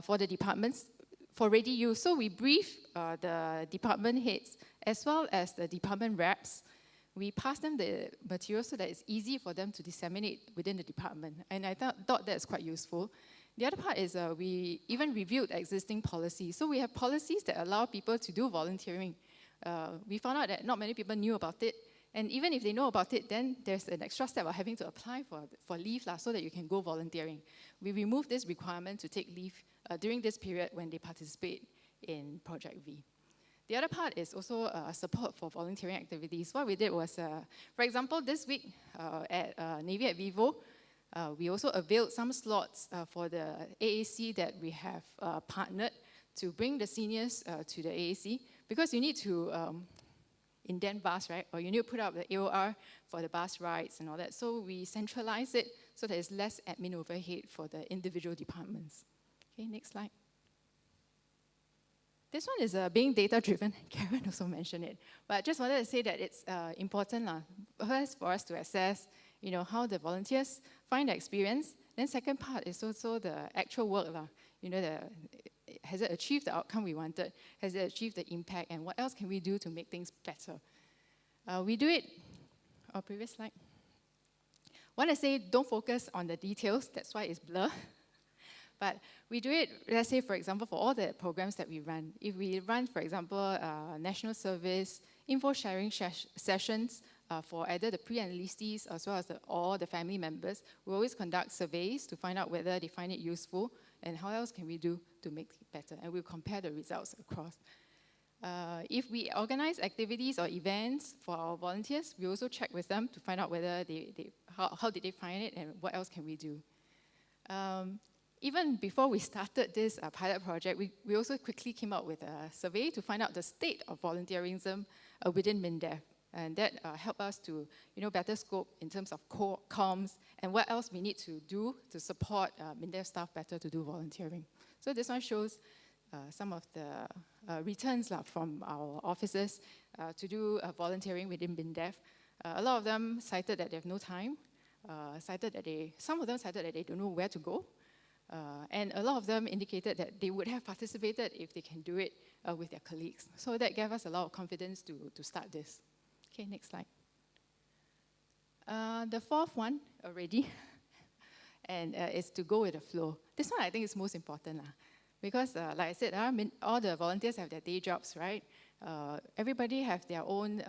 for the departments for ready use. So we brief the department heads as well as the department reps. We pass them the material so that it's easy for them to disseminate within the department. And I thought that's quite useful. The other part is we even reviewed existing policies. So we have policies that allow people to do volunteering. We found out that not many people knew about it. And even if they know about it, then there's an extra step of having to apply for leave so that you can go volunteering. We removed this requirement to take leave during this period when they participate in Project V. The other part is also support for volunteering activities. What we did was, for example, this week at Navy at Vivo, we also availed some slots for the AAC that we have partnered to bring the seniors to the AAC, because you need to indent bus, right? Or you need to put up the AOR for the bus rides and all that. So we centralize it so that it's less admin overhead for the individual departments. Okay, next slide. This one is being data-driven. Karen also mentioned it. But I just wanted to say that it's important first for us to assess, how the volunteers find the experience. Then second part is also the actual work. Has it achieved the outcome we wanted? Has it achieved the impact? And what else can we do to make things better? We do it, previous slide. When I say don't focus on the details, that's why it's blur. But we do it, let's say, for example, for all the programs that we run. If we run, for example, national service, info sharing sessions for either the pre-enlistees as well as all the family members, we always conduct surveys to find out whether they find it useful and how else can we do to make it better. And we'll compare the results across. If we organize activities or events for our volunteers, we also check with them to find out whether how did they find it and what else can we do. Even before we started this pilot project, we also quickly came up with a survey to find out the state of volunteerism within MINDEF. And that helped us to better scope in terms of comms and what else we need to do to support MINDEF staff better to do volunteering. So this one shows some of the returns from our officers to do volunteering within MINDEF. A lot of them cited that they have no time, some of them cited that they don't know where to go. And a lot of them indicated that they would have participated if they can do it with their colleagues. So that gave us a lot of confidence to start this. Okay, next slide. The fourth one already, and is to go with the flow. This one I think is most important because, like I said, all the volunteers have their day jobs, right? Everybody have their own,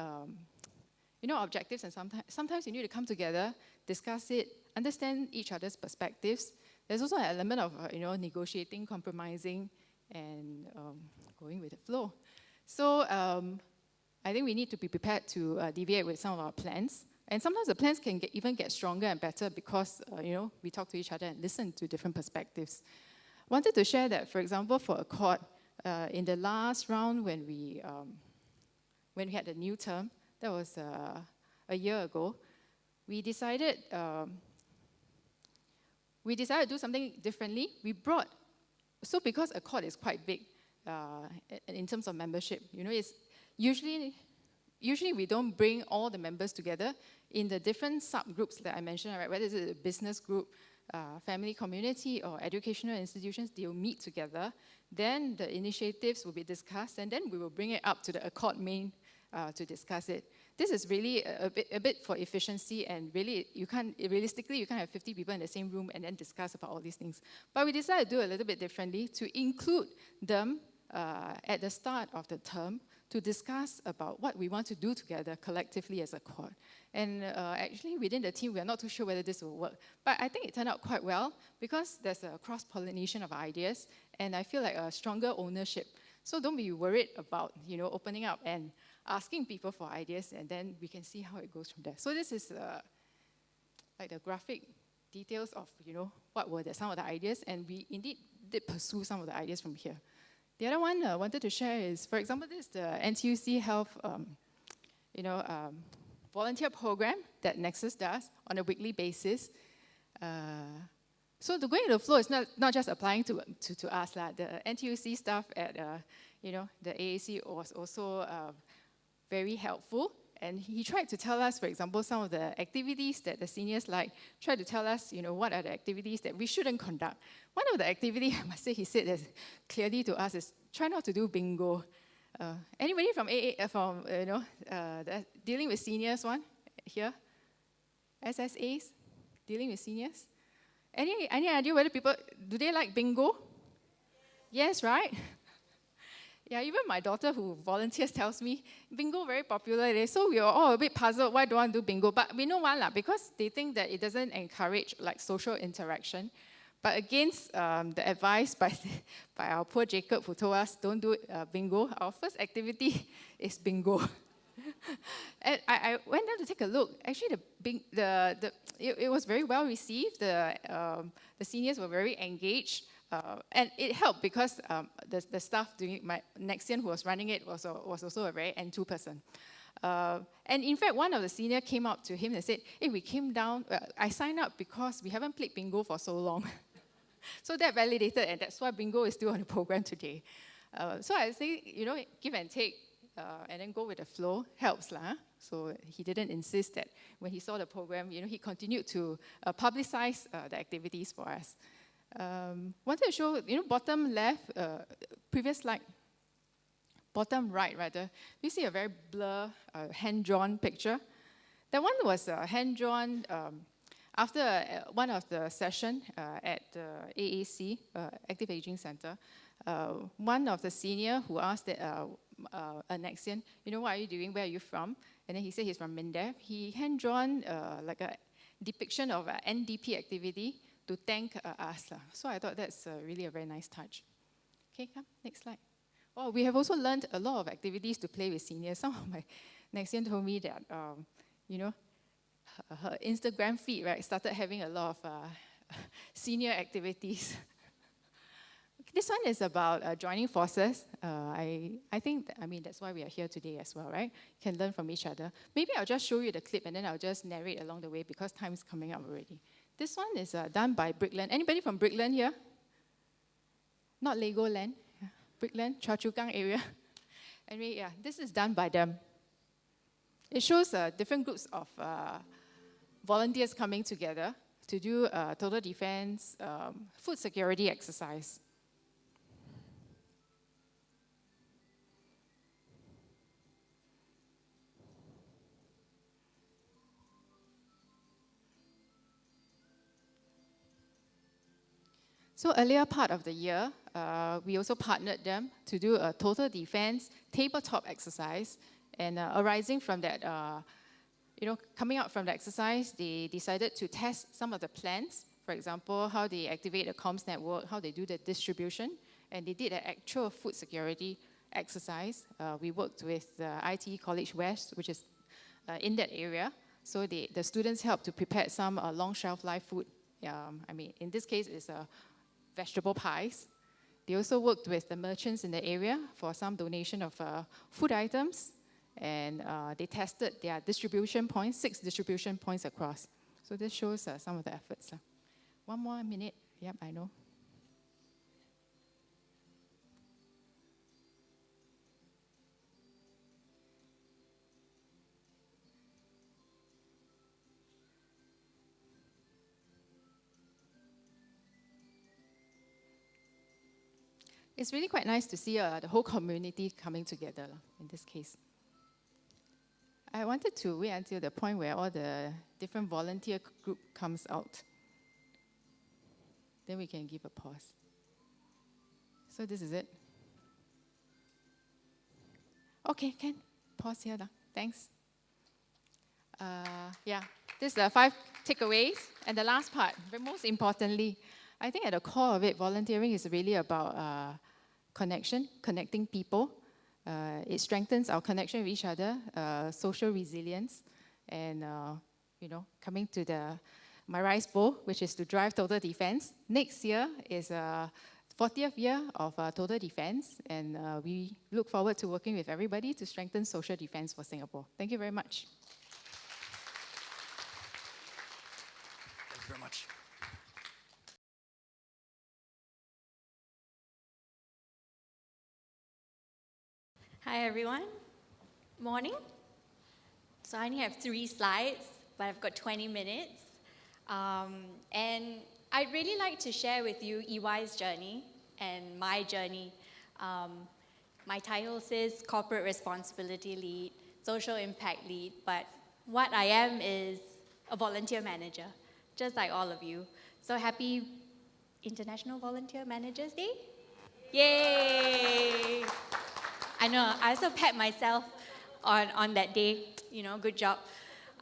objectives, and sometimes you need to come together, discuss it, understand each other's perspectives. There's also an element of, negotiating, compromising, and going with the flow. So I think we need to be prepared to deviate with some of our plans. And sometimes the plans can even get stronger and better because, we talk to each other and listen to different perspectives. Wanted to share that, for example, for Accord, in the last round when we had the new term, that was a year ago, we decided to do something differently. So because Accord is quite big in terms of membership, it's usually we don't bring all the members together in the different subgroups that I mentioned, right? Whether it's a business group, family community, or educational institutions, they'll meet together. Then the initiatives will be discussed, and then we will bring it up to the Accord main to discuss it. This is really a bit for efficiency, and really, realistically, you can't have 50 people in the same room and then discuss about all these things. But we decided to do a little bit differently, to include them at the start of the term to discuss about what we want to do together collectively as a Accord. And actually, within the team, we are not too sure whether this will work. But I think it turned out quite well because there's a cross-pollination of ideas, and I feel like a stronger ownership. So don't be worried about, opening up and asking people for ideas, and then we can see how it goes from there. So this is like the graphic details of, what were some of the ideas, and we indeed did pursue some of the ideas from here. The other one I wanted to share is, for example, this is the NTUC Health, volunteer program that Nexus does on a weekly basis. So the going with the flow is not just applying to us. The NTUC staff at the AAC was also very helpful. And he tried to tell us, for example, some of the activities that the seniors like, tried to tell us, what are the activities that we shouldn't conduct. One of the activities, I must say, he said that clearly to us is try not to do bingo. Anybody from the dealing with seniors one here? SSAs, dealing with seniors? Any idea whether people, do they like bingo? Yes, right? Yeah, even my daughter who volunteers tells me, bingo very popular. So we are all a bit puzzled, why don't want to do bingo? But we know why, because they think that it doesn't encourage social interaction. But against the advice by our poor Jacob who told us, don't do bingo, our first activity is bingo. And I went down to take a look. Actually, it was very well received. The seniors were very engaged. And it helped because the staff doing Nexian who was running it was also a very N2 person. And in fact, one of the senior came up to him and said, hey, we came down, I signed up because we haven't played bingo for so long. So that validated, and that's why bingo is still on the program today. So I say, give and take, and then go with the flow helps. So he didn't insist that when he saw the program, he continued to publicize the activities for us. Wanted to show, bottom left, previous slide, bottom right rather, you see a very blur, hand-drawn picture. That one was hand-drawn after one of the session at the AAC, Active Aging Center. One of the senior who asked a Nexian, what are you doing, where are you from? And then he said he's from MINDEF. He hand-drawn like a depiction of an NDP activity to thank us. So I thought that's really a very nice touch. Okay, come, next slide. Oh, we have also learned a lot of activities to play with seniors. Some of my Nexian told me that, her Instagram feed, right, started having a lot of senior activities. This one is about joining forces. I think, that's why we are here today as well, right? You can learn from each other. Maybe I'll just show you the clip and then I'll just narrate along the way because time is coming up already. This one is done by Brickland. Anybody from Brickland here? Not Legoland. Yeah. Brickland, Choa Chu Kang area. Anyway, yeah, this is done by them. It shows different groups of volunteers coming together to do total defense, food security exercise. So earlier part of the year, we also partnered them to do a total defense tabletop exercise. And arising from that, coming out from the exercise, they decided to test some of the plans. For example, how they activate a comms network, how they do the distribution. And they did an actual food security exercise. We worked with ITE College West, which is in that area. So the students helped to prepare some long shelf life food. In this case, it's vegetable pies. They also worked with the merchants in the area for some donation of food items. And they tested their distribution points, 6 distribution points across. So this shows some of the efforts. One more minute. Yep, I know. It's really quite nice to see the whole community coming together in this case. I wanted to wait until the point where all the different volunteer group comes out. Then we can give a pause. So this is it. Okay, can pause here. Thanks. This is the 5 takeaways. And the last part, but most importantly, I think at the core of it, volunteering is really about connecting people. It strengthens our connection with each other, social resilience, and coming to my rice bowl, which is to drive total defense. Next year is 40th year of total defense, and we look forward to working with everybody to strengthen social defense for Singapore. Thank you very much. Thank you very much. Hi everyone, morning. So I only have 3 slides, but I've got 20 minutes. And I'd really like to share with you EY's journey and my journey. My title says Corporate Responsibility Lead, Social Impact Lead, but what I am is a volunteer manager, just like all of you. So happy International Volunteer Managers Day. Yay! I know, I also pat myself on that day, good job.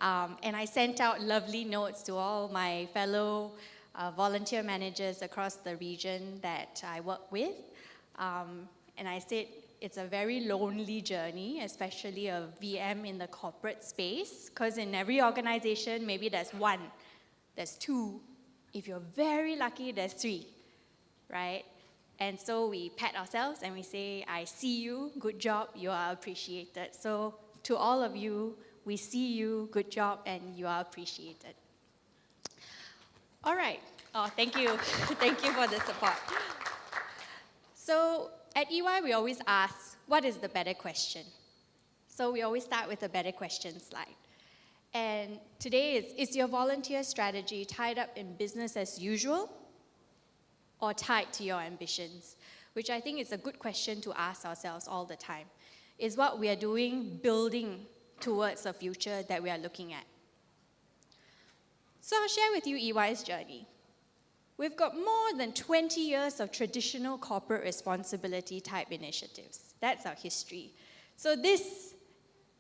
And I sent out lovely notes to all my fellow volunteer managers across the region that I work with. And I said, it's a very lonely journey, especially a VM in the corporate space, because in every organization, maybe there's 1, there's 2. If you're very lucky, there's 3, right? And so we pat ourselves and we say, I see you, good job, you are appreciated. So to all of you, we see you, good job, and you are appreciated. All right. Oh, thank you. Thank you for the support. So at EY, we always ask, what is the better question? So we always start with a better question slide. And today is your volunteer strategy tied up in business as usual or tied to your ambitions? Which I think is a good question to ask ourselves all the time. Is what we are doing building towards a future that we are looking at? So I'll share with you EY's journey. We've got more than 20 years of traditional corporate responsibility type initiatives. That's our history. So this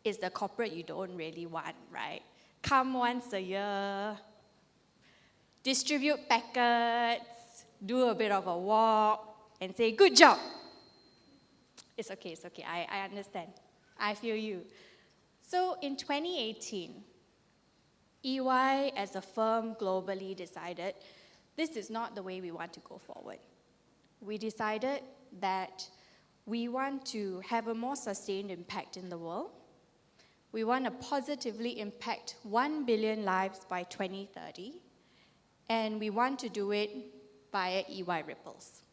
is the corporate you don't really want, right? Come once a year, distribute packets, do a bit of a walk, and say, good job. It's okay, I understand. I feel you. So in 2018, EY as a firm globally decided this is not the way we want to go forward. We decided that we want to have a more sustained impact in the world. We want to positively impact 1 billion lives by 2030, and we want to do it via EY Ripples.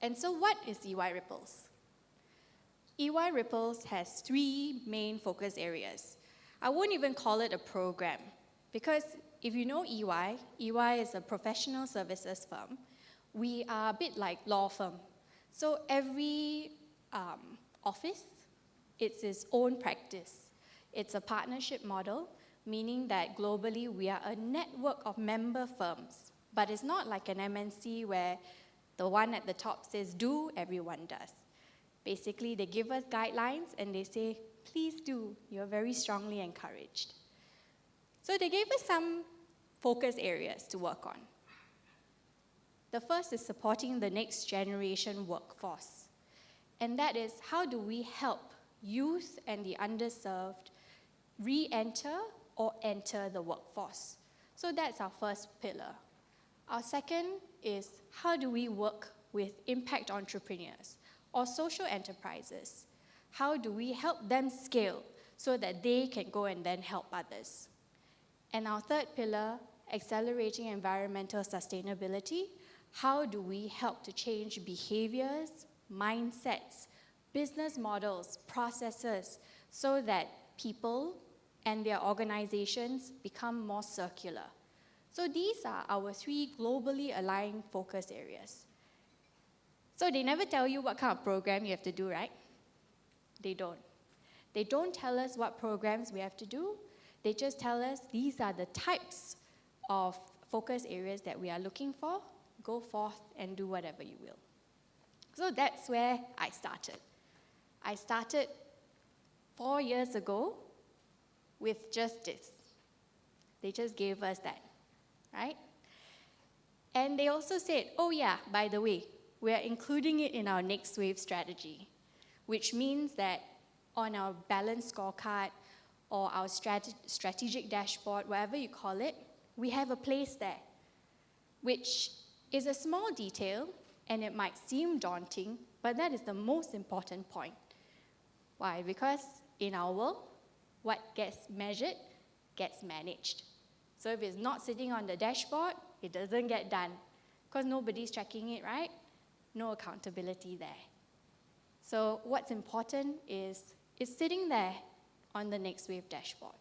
And so what is EY Ripples? EY Ripples has 3 main focus areas. I won't even call it a program, because if you know EY is a professional services firm. We are a bit like law firm. So every office, it's its own practice. It's a partnership model, meaning that globally we are a network of member firms. But it's not like an MNC where the one at the top says do, everyone does. Basically, they give us guidelines and they say, please do, you're very strongly encouraged. So they gave us some focus areas to work on. The first is supporting the next generation workforce. And that is, how do we help youth and the underserved re-enter or enter the workforce? So that's our first pillar. Our second is, how do we work with impact entrepreneurs or social enterprises? How do we help them scale so that they can go and then help others? And our third pillar, accelerating environmental sustainability. How do we help to change behaviors, mindsets, business models, processes, so that people and their organizations become more circular? So these are our 3 globally aligned focus areas. So they never tell you what kind of program you have to do, right? They don't. They don't tell us what programs we have to do. They just tell us these are the types of focus areas that we are looking for. Go forth and do whatever you will. So that's where I started. I started 4 years ago with just this. They just gave us that, right? And they also said, oh yeah, by the way, we are including it in our next wave strategy, which means that on our balanced scorecard or our strategic dashboard, whatever you call it, we have a place there, which is a small detail, and it might seem daunting, but that is the most important point. Why? Because in our world, what gets measured gets managed. So if it's not sitting on the dashboard, it doesn't get done, because nobody's tracking it, right? No accountability there. So what's important is it's sitting there on the Next Wave dashboard.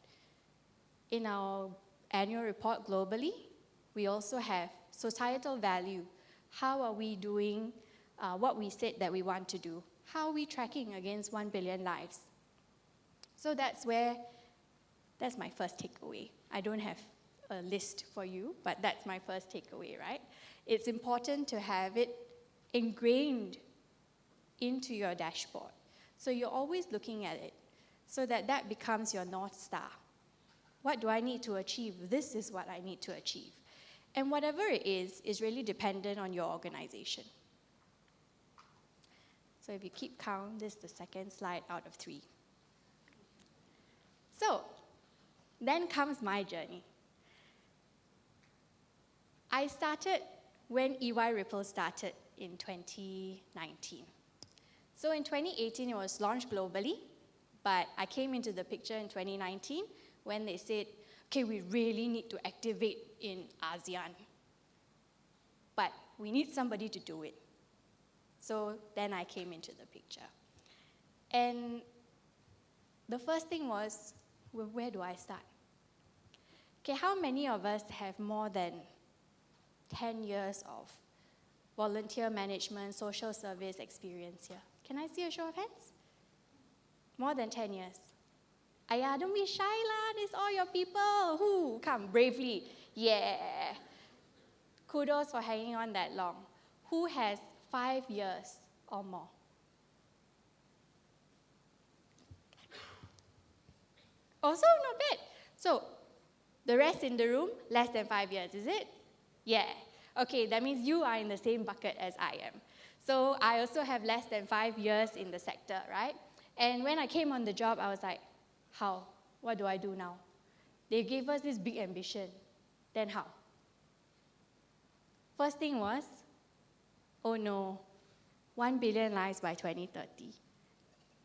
In our annual report globally, we also have societal value. How are we doing what we said that we want to do? How are we tracking against 1 billion lives? So that's my first takeaway. I don't have a list for you, but that's my first takeaway, right? It's important to have it ingrained into your dashboard. So you're always looking at it, so that becomes your North Star. What do I need to achieve? This is what I need to achieve. And whatever it is really dependent on your organization. So if you keep count, this is the second slide out of 3. So then comes my journey. I started when EY Ripple started in 2019. So in 2018, it was launched globally, But I came into the picture in 2019 when they said, okay, we really need to activate in ASEAN. But we need somebody to do it. So then I came into the picture. And the first thing was, well, where do I start? Okay, how many of us have more than 10 years of volunteer management, social service experience here? Can I see a show of hands? More than 10 years. Aya, don't be shy lah, this all your people. Who? Come, bravely. Yeah. Kudos for hanging on that long. Who has 5 years or more? Also not bad. So, the rest in the room, less than 5 years, is it? Yeah. Okay, that means you are in the same bucket as I am. So I also have less than 5 years in the sector, right? And when I came on the job, I was like, how? What do I do now? They gave us this big ambition. Then how? First thing was, oh no, 1 billion lives by 2030.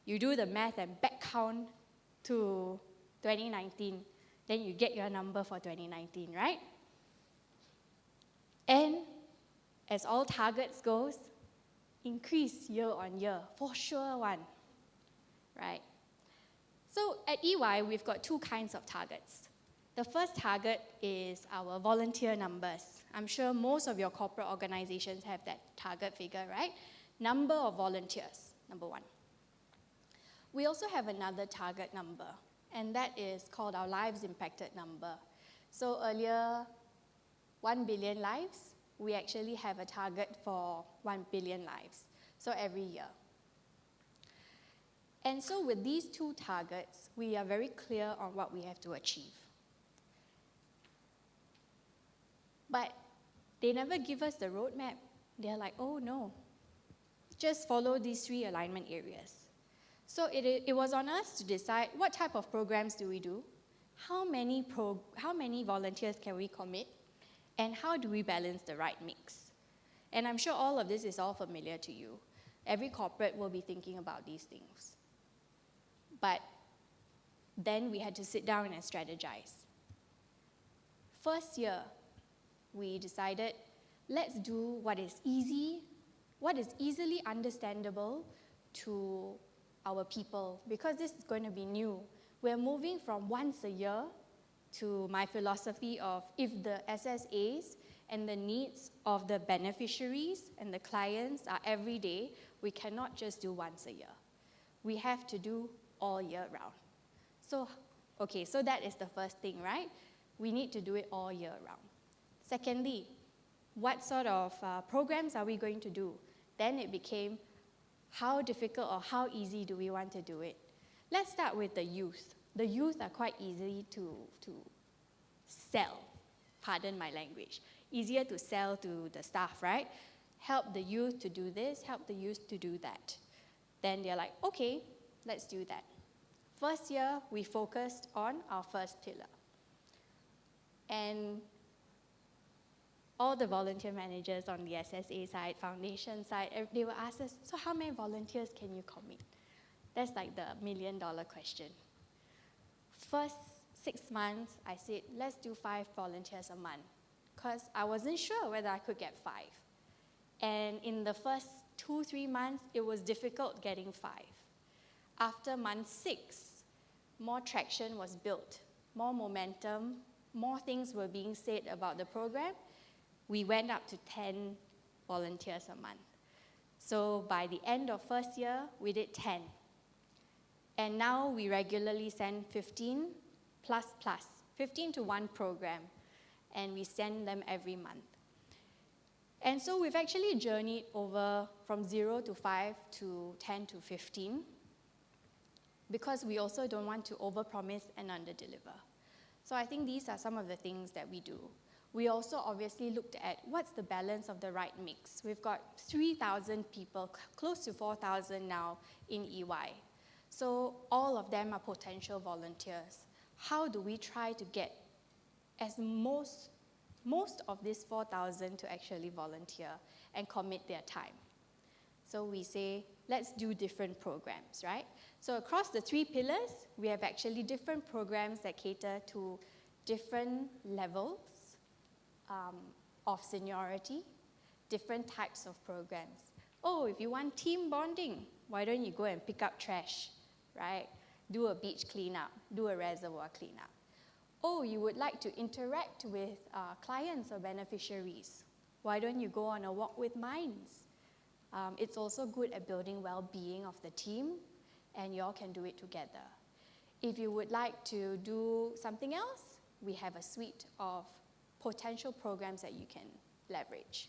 You do the math and back count to 2019, then you get your number for 2019, right? And as all targets goes, increase year on year, for sure one, right? So at EY, we've got 2 kinds of targets. The first target is our volunteer numbers. I'm sure most of your corporate organizations have that target figure, right? Number of volunteers, number 1. We also have another target number, and that is called our lives impacted number. So earlier, 1 billion lives, we actually have a target for 1 billion lives, so every year. And so with these 2 targets, we are very clear on what we have to achieve. But they never give us the roadmap. They're like, oh no, just follow these 3 alignment areas. So it was on us to decide what type of programs do we do, how many volunteers can we commit, and how do we balance the right mix. And I'm sure all of this is all familiar to you. Every corporate will be thinking about these things. But then we had to sit down and strategize. First year, we decided, let's do what is easy, what is easily understandable to our people, because this is going to be new. We're moving from once a year to my philosophy of if the SSAs and the needs of the beneficiaries and the clients are every day, we cannot just do once a year. We have to do all year round. So, okay, so that is the first thing, right? We need to do it all year round. Secondly, what sort of programs are we going to do? Then it became, how difficult or how easy do we want to do it? Let's start with the youth. The youth are quite easy to sell, pardon my language. Easier to sell to the staff, right? Help the youth to do this, help the youth to do that. Then they're like, okay, let's do that. First year, we focused on our first pillar. And all the volunteer managers on the SSA side, foundation side, they will ask us, so how many volunteers can you commit? That's like the $1 million question. First 6 months, I said, let's do 5 volunteers a month, because I wasn't sure whether I could get 5. And in the first 2-3 months, it was difficult getting 5. After month 6, more traction was built, more momentum, more things were being said about the program. We went up to 10 volunteers a month. So by the end of first year, we did 10. And now we regularly send 15 plus, 15 to 1 program, and we send them every month. And so we've actually journeyed over from 0 to 5 to 10 to 15, because we also don't want to overpromise and underdeliver. So I think these are some of the things that we do. We also obviously looked at what's the balance of the right mix. We've got 3,000 people, close to 4,000 now in EY. So all of them are potential volunteers. How do we try to get as most of these 4,000 to actually volunteer and commit their time? So we say, let's do different programs, right? So across the 3 pillars, we have actually different programs that cater to different levels of seniority, different types of programs. Oh, if you want team bonding, why don't you go and pick up trash, right? Do a beach cleanup, do a reservoir cleanup. Oh, you would like to interact with clients or beneficiaries. Why don't you go on a walk with Minds? It's also good at building well-being of the team, and you all can do it together. If you would like to do something else, we have a suite of potential programs that you can leverage.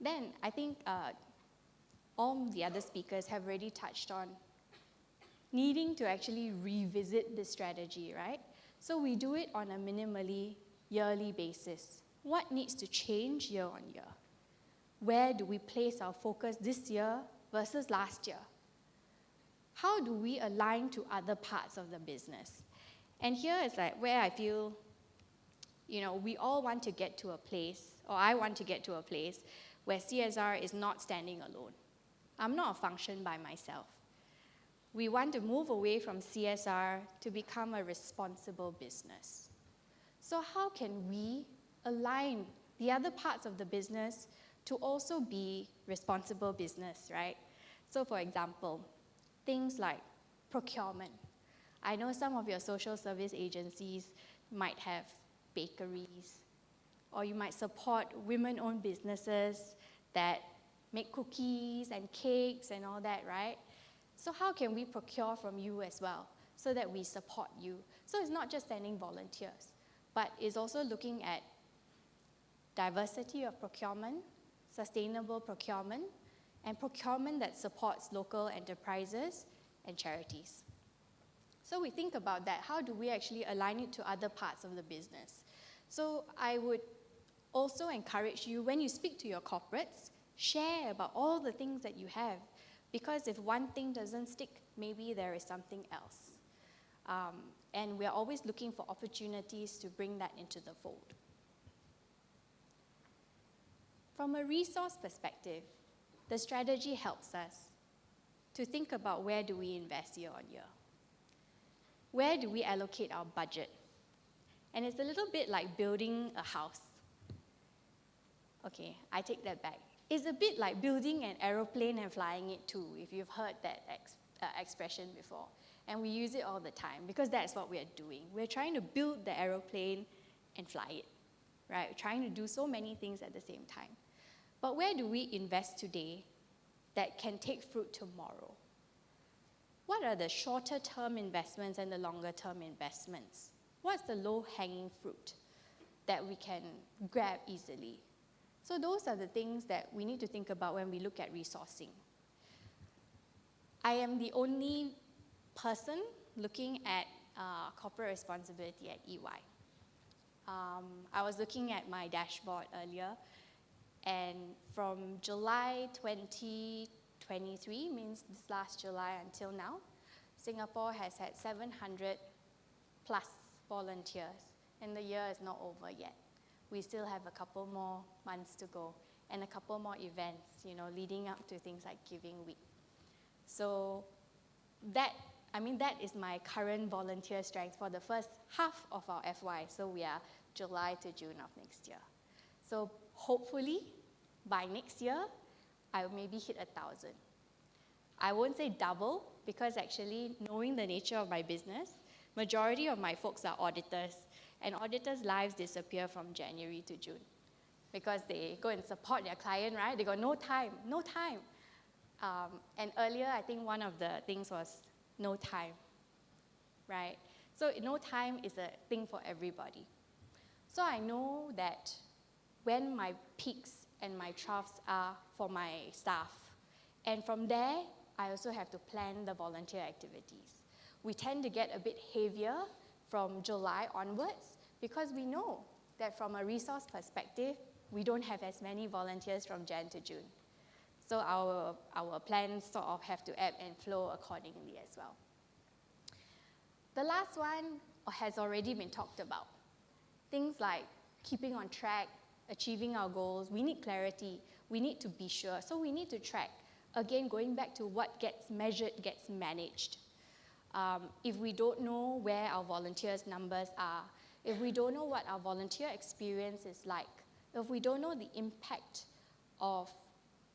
Then I think all the other speakers have already touched on needing to actually revisit this strategy, right? So we do it on a minimally yearly basis. What needs to change year on year? Where do we place our focus this year versus last year? How do we align to other parts of the business? And here is like where I feel, we all want to get to a place, or I want to get to a place where CSR is not standing alone. I'm not a function by myself. We want to move away from CSR to become a responsible business. So how can we align the other parts of the business to also be responsible business, right? So for example, things like procurement. I know some of your social service agencies might have bakeries, or you might support women-owned businesses that make cookies and cakes and all that, right? So how can we procure from you as well so that we support you? So it's not just sending volunteers, but it's also looking at diversity of procurement, sustainable procurement, and procurement that supports local enterprises and charities. So we think about that. How do we actually align it to other parts of the business? So I would also encourage you, when you speak to your corporates, share about all the things that you have. Because if one thing doesn't stick, maybe there is something else. And we're always looking for opportunities to bring that into the fold. From a resource perspective, the strategy helps us to think about where do we invest year on year. Where do we allocate our budget? And it's a little bit like building a house. Okay, I take that back. It's a bit like building an aeroplane and flying it too, if you've heard that expression before. And we use it all the time because that's what we're doing. We're trying to build the aeroplane and fly it, right? We're trying to do so many things at the same time. But where do we invest today that can take fruit tomorrow? What are the shorter term investments and the longer term investments? What's the low-hanging fruit that we can grab easily? So those are the things that we need to think about when we look at resourcing. I am the only person looking at corporate responsibility at EY. I was looking at my dashboard earlier, and from July 2023, means this last July until now, Singapore has had 700 plus volunteers, and the year is not over yet. We still have a couple more months to go and a couple more events, leading up to things like Giving Week. So that is my current volunteer strength for the first half of our FY. So we are July to June of next year. So hopefully by next year, I will maybe hit 1,000. I won't say double because actually knowing the nature of my business, majority of my folks are auditors. And auditors' lives disappear from January to June because they go and support their client, right? They got no time. And earlier, I think one of the things was no time, right? So no time is a thing for everybody. So I know that when my peaks and my troughs are for my staff. And from there, I also have to plan the volunteer activities. We tend to get a bit heavier from July onwards because we know that from a resource perspective, we don't have as many volunteers from Jan to June. So our plans sort of have to ebb and flow accordingly as well. The last one has already been talked about. Things like keeping on track, achieving our goals. We need clarity. We need to be sure. So we need to track. Again, going back to what gets measured gets managed. If we don't know where our volunteers' numbers are, if we don't know what our volunteer experience is like, if we don't know the impact of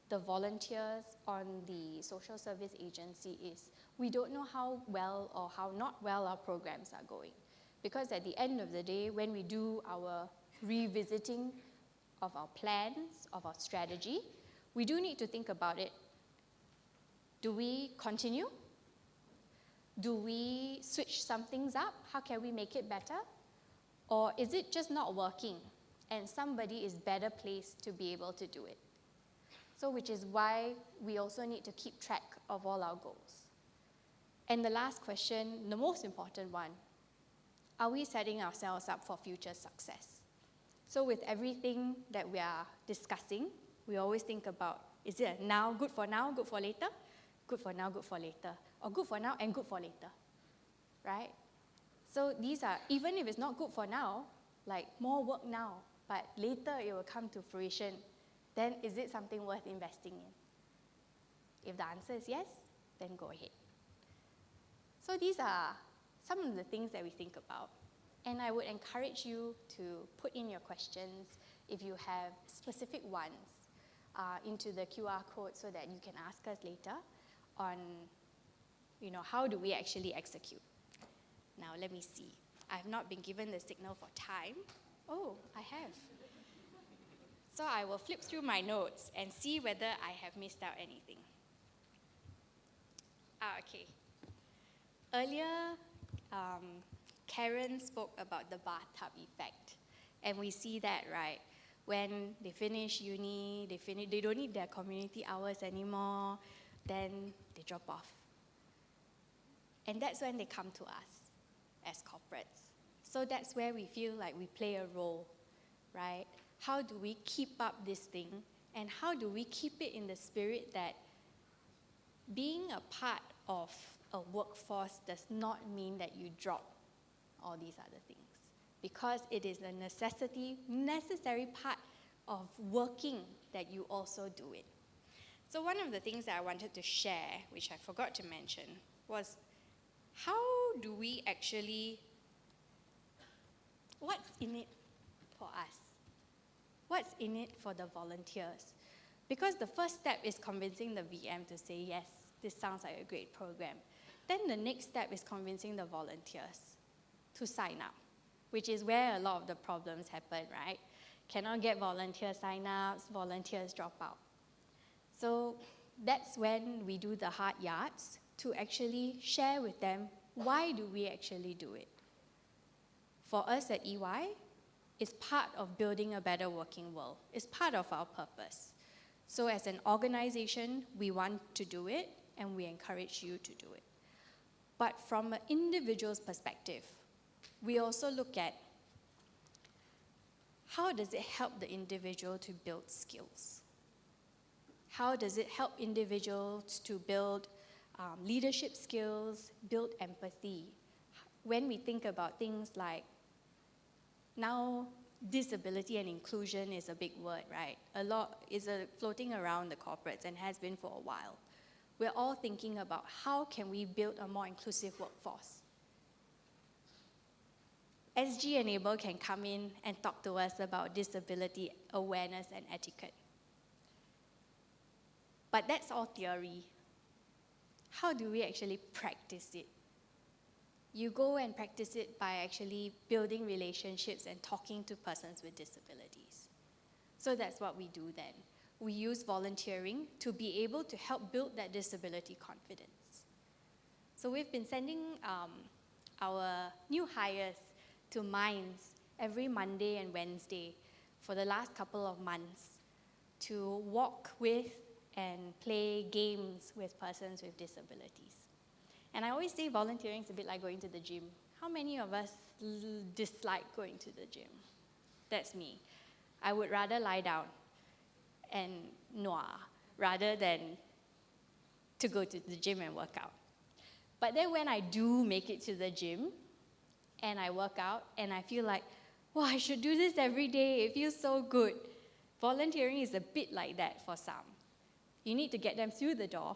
the volunteers on the social service agency is, we don't know how well or how not well our programs are going. Because at the end of the day, when we do our revisiting of our plans, of our strategy, we do need to think about it. Do we continue? Do we switch some things up? How can we make it better? Or is it just not working and somebody is better placed to be able to do it? So which is why we also need to keep track of all our goals. And the last question, the most important one, are we setting ourselves up for future success? So with everything that we are discussing, we always think about, is it now, good for later? Good for now, good for later. Or good for now and good for later, right? So these are, even if it's not good for now, like more work now, but later it will come to fruition, then is it something worth investing in? If the answer is yes, then go ahead. So these are some of the things that we think about. And I would encourage you to put in your questions, if you have specific ones, into the QR code so that you can ask us later on, how do we actually execute. Now let me see. I have not been given the signal for time. Oh, I have. So I will flip through my notes and see whether I have missed out anything. Okay. Earlier, Karen spoke about the bathtub effect. And we see that, right? When they finish uni, they don't need their community hours anymore, then they drop off. And that's when they come to us as corporates. So that's where we feel like we play a role, right? How do we keep up this thing? And how do we keep it in the spirit that being a part of a workforce does not mean that you drop all these other things? Because it is a necessary part of working that you also do it. So one of the things that I wanted to share, which I forgot to mention, was how do we actually, what's in it for us? What's in it for the volunteers? Because the first step is convincing the VM to say, yes, this sounds like a great program. Then the next step is convincing the volunteers to sign up, which is where a lot of the problems happen, right? Cannot get volunteer sign-ups, volunteers drop out. So that's when we do the hard yards to actually share with them, why do we actually do it? For us at EY, it's part of building a better working world. It's part of our purpose. So as an organization, we want to do it, and we encourage you to do it. But from an individual's perspective, we also look at how does it help the individual to build skills? How does it help individuals to build leadership skills, build empathy? When we think about things like, now disability and inclusion is a big word, right? A lot is floating around the corporates and has been for a while. We're all thinking about how can we build a more inclusive workforce. SG Enable can come in and talk to us about disability awareness and etiquette. But that's all theory. How do we actually practice it? You go and practice it by actually building relationships and talking to persons with disabilities. So that's what we do then. We use volunteering to be able to help build that disability confidence. So we've been sending our new hires to Minds every Monday and Wednesday for the last couple of months to walk with and play games with persons with disabilities. And I always say volunteering is a bit like going to the gym. How many of us dislike going to the gym? That's me. I would rather lie down and noir rather than to go to the gym and work out. But then when I do make it to the gym and I work out and I feel like, wow, I should do this every day, it feels so good, Volunteering is a bit like that for some. You need to get them through the door,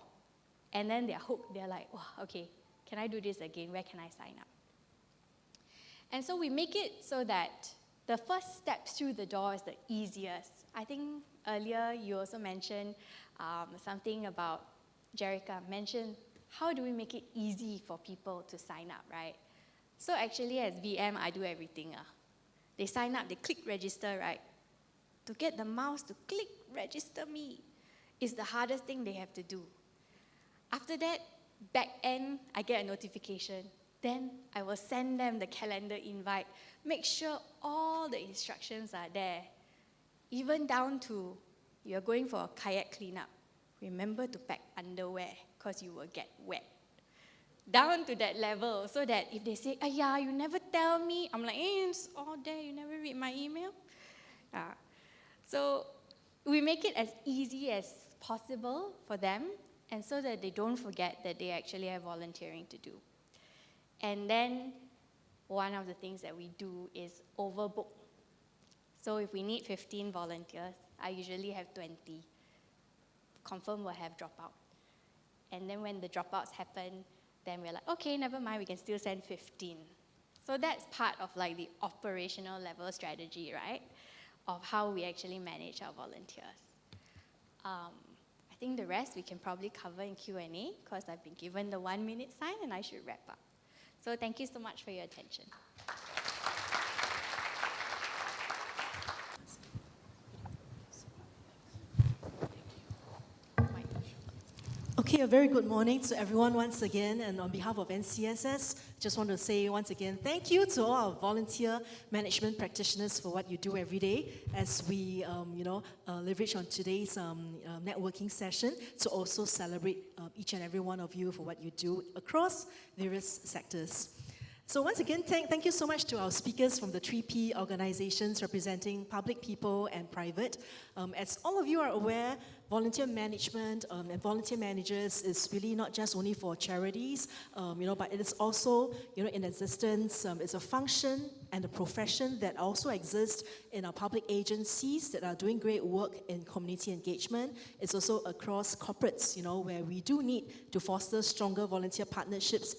and then they're hooked. They're like, oh, okay, can I do this again? Where can I sign up? And so we make it so that the first step through the door is the easiest. I think earlier you also mentioned something about, Jerica mentioned, how do we make it easy for people to sign up, right? So actually as VM, I do everything. They sign up, they click register, right? To get the mouse to click register me is the hardest thing they have to do. After that, back end, I get a notification. Then I will send them the calendar invite. Make sure all the instructions are there. Even down to, you're going for a kayak cleanup. Remember to pack underwear, because you will get wet. Down to that level, so that if they say, yeah, you never tell me, I'm like, it's all there, you never read my email? So we make it as easy as possible for them, and so that they don't forget that they actually have volunteering to do. And then one of the things that we do is overbook. So if we need 15 volunteers, I usually have 20. Confirm we'll have dropout. And then when the dropouts happen, then we're like, okay, never mind, we can still send 15. So that's part of like the operational level strategy, right? Of how we actually manage our volunteers. I think the rest we can probably cover in Q&A, because I've been given the 1 minute sign and I should wrap up. So thank you so much for your attention. Okay, a very good morning to everyone once again, and on behalf of NCSS, just want to say once again, thank you to all our volunteer management practitioners for what you do every day as we, leverage on today's networking session to also celebrate each and every one of you for what you do across various sectors. So once again, thank you so much to our speakers from the 3P organizations representing public, people, and private. As all of you are aware, volunteer management and volunteer managers is really not just only for charities, but it is also, in existence. It's a function and a profession that also exists in our public agencies that are doing great work in community engagement. It's also across corporates, where we do need to foster stronger volunteer partnerships,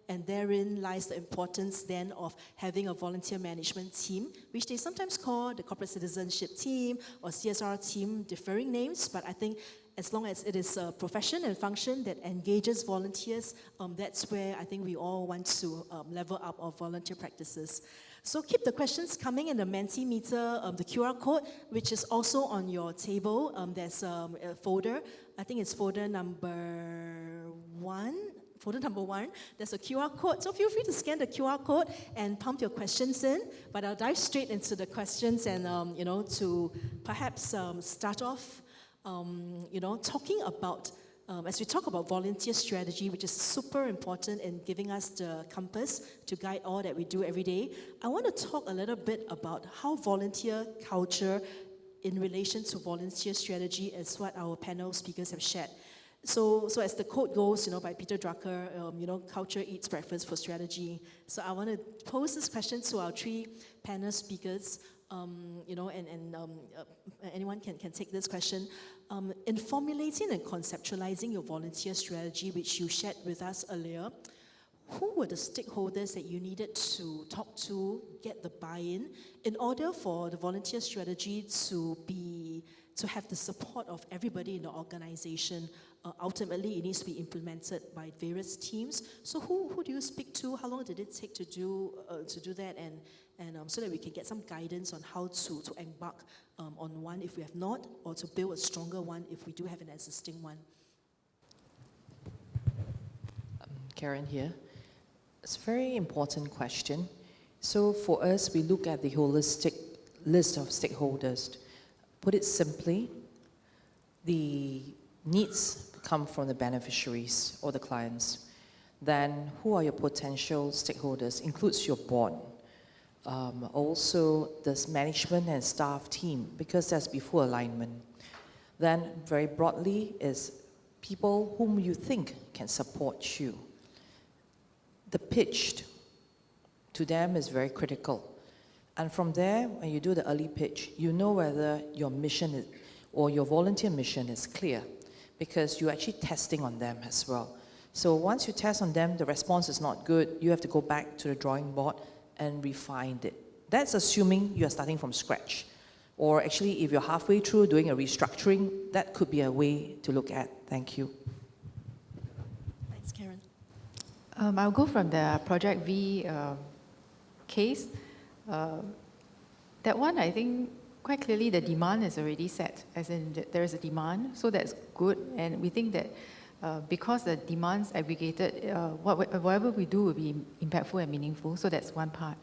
and therein lies the importance then of having a volunteer management team, which they sometimes call the corporate citizenship team or CSR team, differing names, but I think as long as it is a profession and function that engages volunteers, that's where I think we all want to level up our volunteer practices. So keep the questions coming in the Mentimeter, the QR code, which is also on your table. There's a folder, I think it's folder number 1. Folder number 1, there's a QR code. So feel free to scan the QR code and pump your questions in. But I'll dive straight into the questions and, to perhaps start off, talking about, as we talk about volunteer strategy, which is super important in giving us the compass to guide all that we do every day. I want to talk a little bit about how volunteer culture in relation to volunteer strategy is what our panel speakers have shared. So as the quote goes, by Peter Drucker, culture eats breakfast for strategy. So I want to pose this question to our 3 panel speakers, and anyone can take this question. In formulating and conceptualizing your volunteer strategy, which you shared with us earlier, who were the stakeholders that you needed to talk to, get the buy-in, in order for the volunteer strategy to have the support of everybody in the organization? Ultimately, it needs to be implemented by various teams. So who do you speak to? How long did it take to do that? And so that we can get some guidance on how to embark on one if we have not, or to build a stronger one if we do have an existing one. Karen here. It's a very important question. So for us, we look at the holistic list of stakeholders. Put it simply, the needs come from the beneficiaries or the clients. Then who are your potential stakeholders? Includes your board. Also, this management and staff team, because that's before alignment. Then very broadly is people whom you think can support you. The pitch to them is very critical. And from there, when you do the early pitch, you know whether your mission is, or your volunteer mission is clear, because you're actually testing on them as well. So once you test on them, the response is not good, you have to go back to the drawing board and refine it. That's assuming you are starting from scratch. Or actually, if you're halfway through doing a restructuring, that could be a way to look at. Thank you. Thanks, Karen. I'll go from the Project V case. That one, I think, quite clearly the demand is already set, as in there is a demand, so that's good. And we think that because the demand's aggregated, whatever we do will be impactful and meaningful, so that's one part.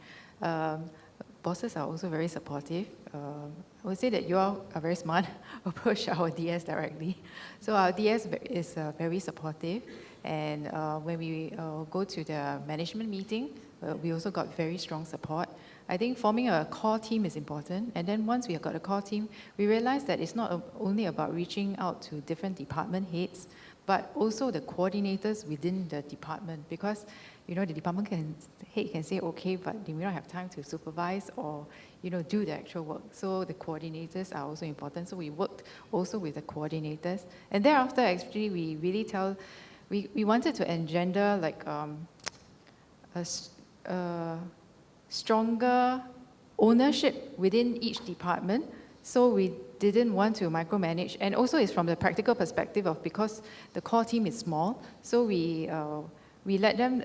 Bosses are also very supportive. I would say that you all are very smart, approach our DS directly. So our DS is very supportive, and when we go to the management meeting, we also got very strong support. I think forming a core team is important, and then once we have got a core team, we realized that it's not only about reaching out to different department heads, but also the coordinators within the department, because the department head can say okay, but they may not have time to supervise or do the actual work. So the coordinators are also important. So we worked also with the coordinators, and thereafter actually we really we wanted to engender like a stronger ownership within each department. So we didn't want to micromanage, and also it's from the practical perspective of, because the core team is small, so we let them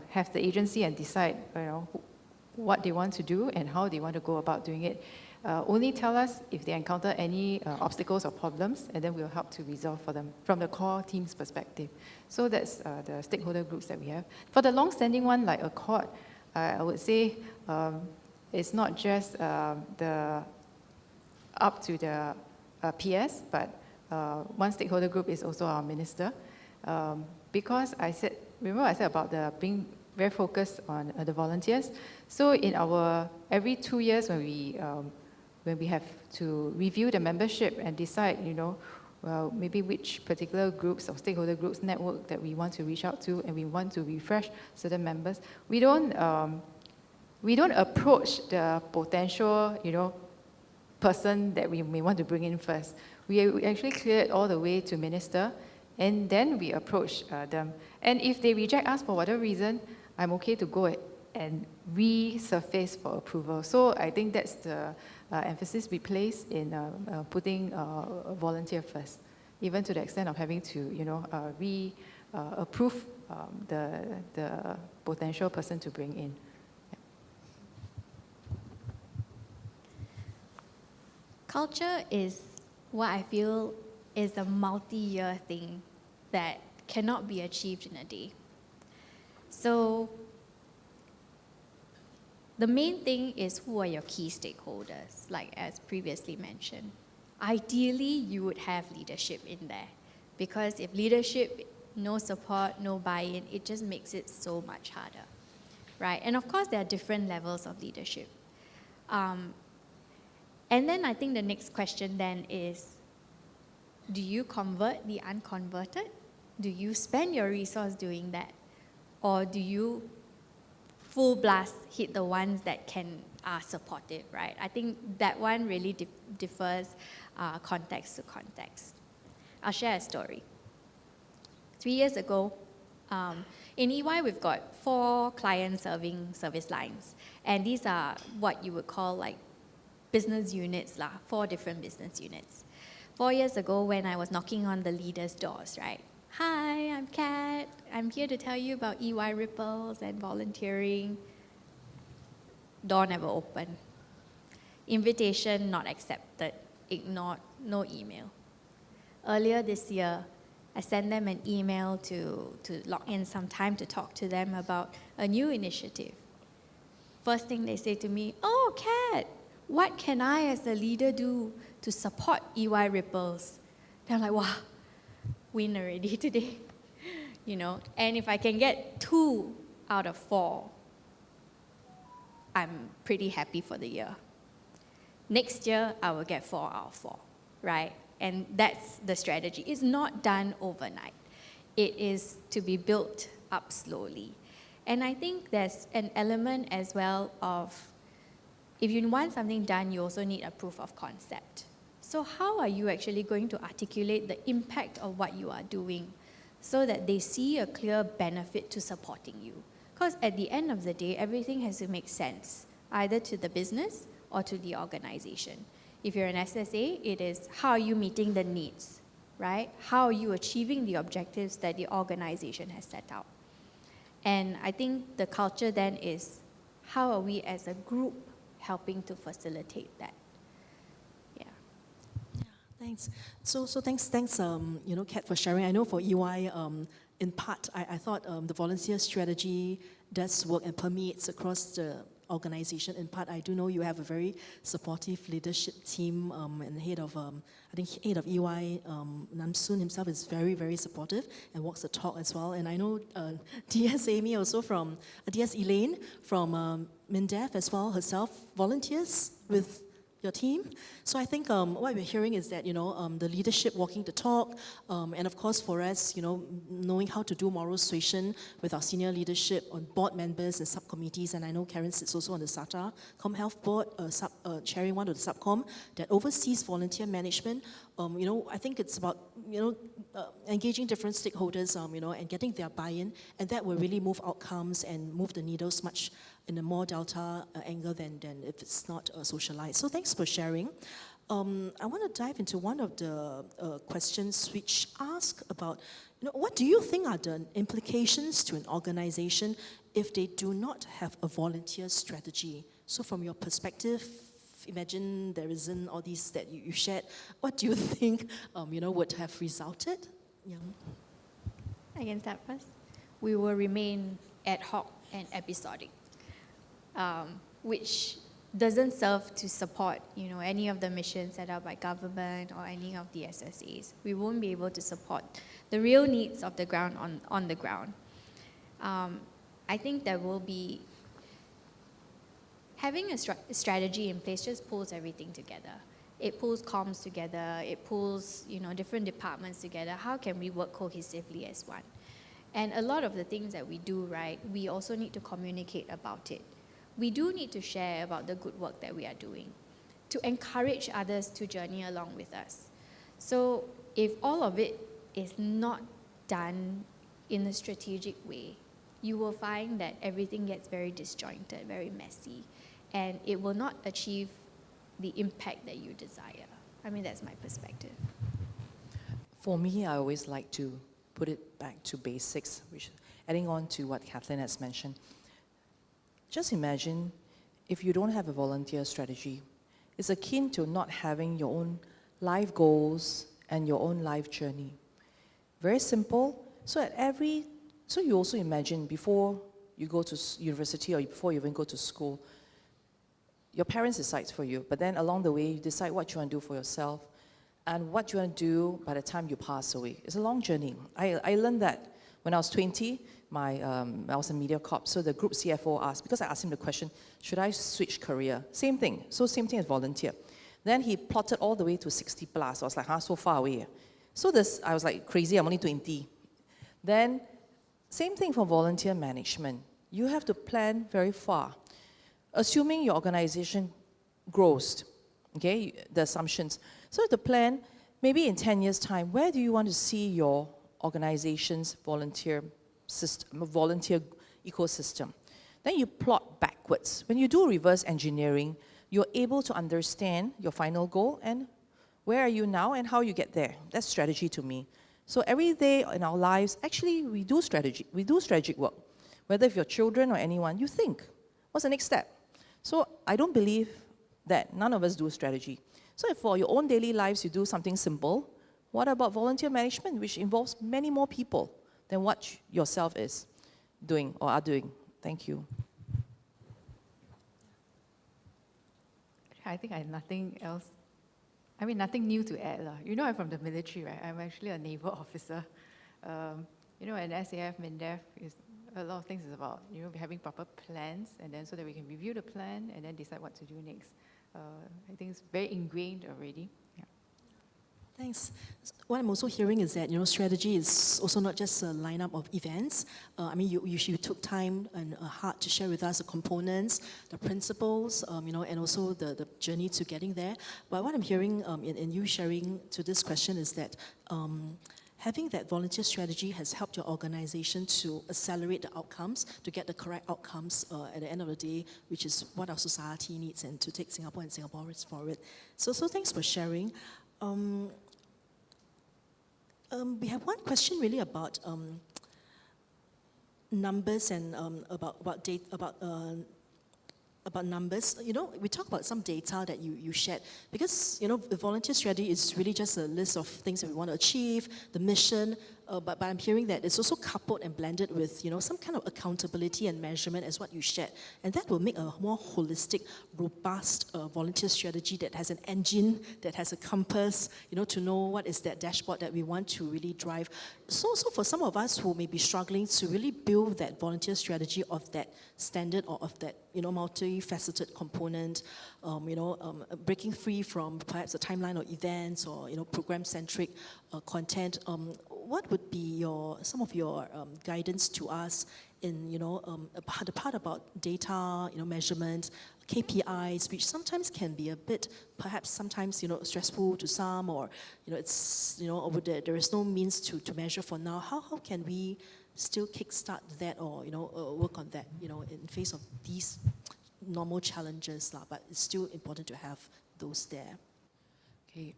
have the agency and decide what they want to do and how they want to go about doing it. Only tell us if they encounter any obstacles or problems, and then we'll help to resolve for them from the core team's perspective. So that's the stakeholder groups that we have. For the long-standing one, like Accord, I would say it's not just up to the PS, but one stakeholder group is also our minister. Because remember I said about being very focused on the volunteers. So in every 2 years when we have to review the membership and decide, maybe which particular groups or stakeholder groups network that we want to reach out to, and we want to refresh certain members, we don't approach the potential, person that we may want to bring in first. We actually clear it all the way to minister, and then we approach them. And if they reject us for whatever reason, I'm okay to go and resurface for approval. So I think that's the emphasis we place in putting a volunteer first, even to the extent of having to, approve the potential person to bring in. Culture is what I feel is a multi-year thing that cannot be achieved in a day. So the main thing is, who are your key stakeholders, like as previously mentioned. Ideally, you would have leadership in there, because if leadership, no support, no buy-in, it just makes it so much harder, right? And of course, there are different levels of leadership. And then I think the next question then is, do you convert the unconverted? Do you spend your resource doing that? Or do you full blast hit the ones that are supportive, right? I think that one really differs context to context. I'll share a story. 3 years ago, in EY, we've got 4 client-serving service lines. And these are what you would call like business units, 4 different business units. 4 years ago, when I was knocking on the leaders' doors, right? Hi, I'm Kat. I'm here to tell you about EY Ripples and volunteering. Door never opened. Invitation not accepted. Ignored. No email. Earlier this year, I sent them an email to lock in some time to talk to them about a new initiative. First thing they say to me, "Oh, Kat, what can I as a leader do to support EY Ripples?" And I'm like, wow, win already today. And if I can get 2 out of 4, I'm pretty happy for the year. Next year, I will get 4 out of 4, right? And that's the strategy. It's not done overnight. It is to be built up slowly. And I think there's an element as well of if you want something done, you also need a proof of concept. So how are you actually going to articulate the impact of what you are doing so that they see a clear benefit to supporting you? Because at the end of the day, everything has to make sense, either to the business or to the organization. If you're an SSA, it is how are you meeting the needs, right? How are you achieving the objectives that the organization has set out? And I think the culture then is how are we as a group helping to facilitate that? Yeah. Thanks. So thanks, Kat, for sharing. I know for EY, in part, I thought the volunteer strategy does work and permeates across the organization. In part, I do know you have a very supportive leadership team, and the head of EY, Namsoon himself is very, very supportive and walks the talk as well. And I know DS Amy also from, DS Elaine from MINDEF as well, herself volunteers with your team. So I think what we're hearing is that, the leadership walking the talk, and of course for us, knowing how to do moral suasion with our senior leadership on board members and subcommittees, and I know Karen sits also on the SATA ComHealth board, chairing one of the subcom that oversees volunteer management. I think it's about, engaging different stakeholders, and getting their buy-in, and that will really move outcomes and move the needles much in a more delta angle than if it's not socialized. So thanks for sharing. I want to dive into one of the questions which ask about, what do you think are the implications to an organization if they do not have a volunteer strategy? So from your perspective, imagine there isn't all these that you shared. What do you think, would have resulted? Yeah. I can start first. We will remain ad hoc and episodic, which doesn't serve to support, any of the missions set out by government or any of the SSAs. We won't be able to support the real needs of the ground on the ground. I think there will be having a strategy in place just pulls everything together. It pulls comms together. It pulls, different departments together. How can we work cohesively as one? And a lot of the things that we do, right, we also need to communicate about it. We do need to share about the good work that we are doing, to encourage others to journey along with us. So if all of it is not done in a strategic way, you will find that everything gets very disjointed, very messy, and it will not achieve the impact that you desire. I mean, that's my perspective. For me, I always like to put it back to basics, which, adding on to what Kathleen has mentioned. Just imagine if you don't have a volunteer strategy, it's akin to not having your own life goals and your own life journey. Very simple. So you also imagine before you go to university or before you even go to school, your parents decide for you, but then along the way you decide what you want to do for yourself and what you want to do by the time you pass away. It's a long journey. I learned that when I was 20, I was in MediaCorp, so the group CFO asked, because I asked him the question, should I switch career? Same thing, so same thing as volunteer. Then he plotted all the way to 60 plus. I was like, so far away. So I was like, crazy, I'm only 20. Then, same thing for volunteer management. You have to plan very far. Assuming your organization grows, okay, the assumptions. So the plan, maybe in 10 years' time, where do you want to see your organization's volunteer ecosystem? Then you plot backwards. When you do reverse engineering, you're able to understand your final goal and where are you now and how you get there. That's strategy to me. So every day in our lives, actually, we do strategic work. Whether if you're children or anyone, you think, what's the next step? So I don't believe that none of us do strategy. So if for your own daily lives you do something simple, what about volunteer management, which involves many more people than what yourself is doing or are doing? Thank you. I think I have nothing else. I mean, nothing new to add. I'm from the military, right? I'm actually a naval officer. And SAF, MINDEF, a lot of things is about, having proper plans, and then so that we can review the plan and then decide what to do next. I think it's very ingrained already. Yeah. Thanks. What I'm also hearing is that, strategy is also not just a lineup of events. You took time and heart to share with us the components, the principles, and also the journey to getting there. But what I'm hearing in you sharing to this question is that having that volunteer strategy has helped your organization to accelerate the outcomes, to get the correct outcomes at the end of the day, which is what our society needs, and to take Singapore and Singaporeans forward. So thanks for sharing. We have one question really about numbers and about numbers. We talk about some data that you shared, because the volunteer strategy is really just a list of things that we want to achieve, the mission. But I'm hearing that it's also coupled and blended with some kind of accountability and measurement as what you shared, and that will make a more holistic, robust volunteer strategy that has an engine, that has a compass, to know what is that dashboard that we want to really drive. So for some of us who may be struggling to really build that volunteer strategy of that standard or of that multifaceted component, breaking free from perhaps a timeline or events or program-centric content. What would be some of your guidance to us in the part about data, measurement, KPIs, which sometimes can be a bit, perhaps sometimes stressful to some, or it's there is no means to measure for now. How can we still kickstart that, or work on that in face of these normal challenges, but it's still important to have those there. Okay,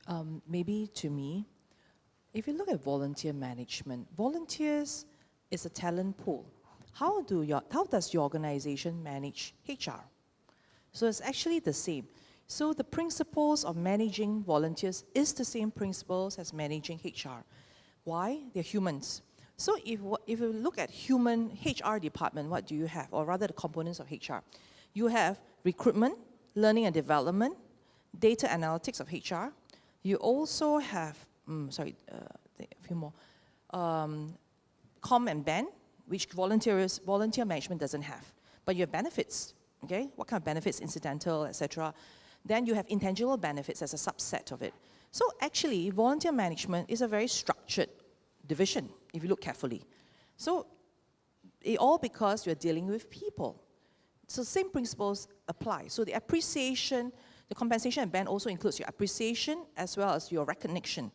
maybe to me, if you look at volunteer management, volunteers is a talent pool. How does your organization manage HR? So it's actually the same. So the principles of managing volunteers is the same principles as managing HR. Why? They're humans. So if you look at human HR department, what do you have? Or rather the components of HR. You have recruitment, learning and development, data analytics of HR. You also have a few more. Com and Ben, which volunteer management doesn't have. But you have benefits, okay? What kind of benefits, incidental, etc. Then you have intangible benefits as a subset of it. So actually, volunteer management is a very structured division, if you look carefully. So all because you're dealing with people. So same principles apply. So the appreciation, the compensation and Ben also includes your appreciation as well as your recognition,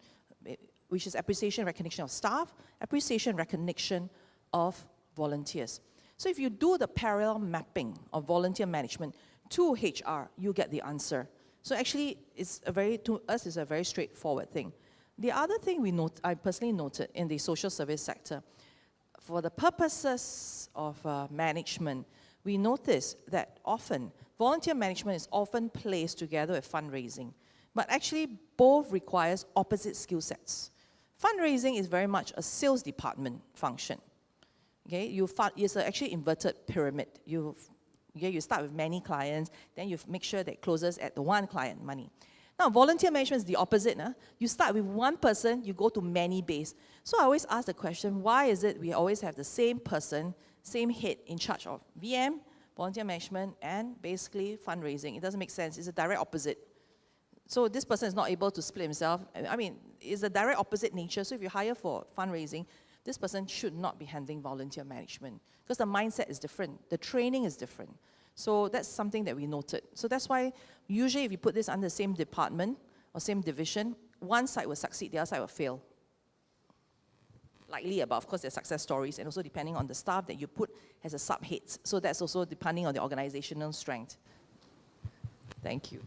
which is appreciation, recognition of staff, appreciation, recognition of volunteers. So if you do the parallel mapping of volunteer management to HR, you get the answer. So actually, to us, it's a very straightforward thing. The other thing I personally noted in the social service sector, for the purposes of management, we notice that often, volunteer management is often placed together with fundraising. But actually, both requires opposite skill sets. Fundraising is very much a sales department function. Okay, it's actually inverted pyramid. You start with many clients, then you make sure that it closes at the one client money. Now, volunteer management is the opposite. You start with one person, you go to many base. So I always ask the question, why is it we always have the same person, same head in charge of VM, volunteer management, and basically fundraising? It doesn't make sense. It's a direct opposite. So this person is not able to split himself. It's a direct opposite nature. So if you hire for fundraising, this person should not be handling volunteer management because the mindset is different. The training is different. So that's something that we noted. So that's why usually if you put this under the same department or same division, one side will succeed, the other side will fail. Likely, but of course there are success stories, and also depending on the staff that you put as a sub-heads. So that's also depending on the organizational strength. Thank you.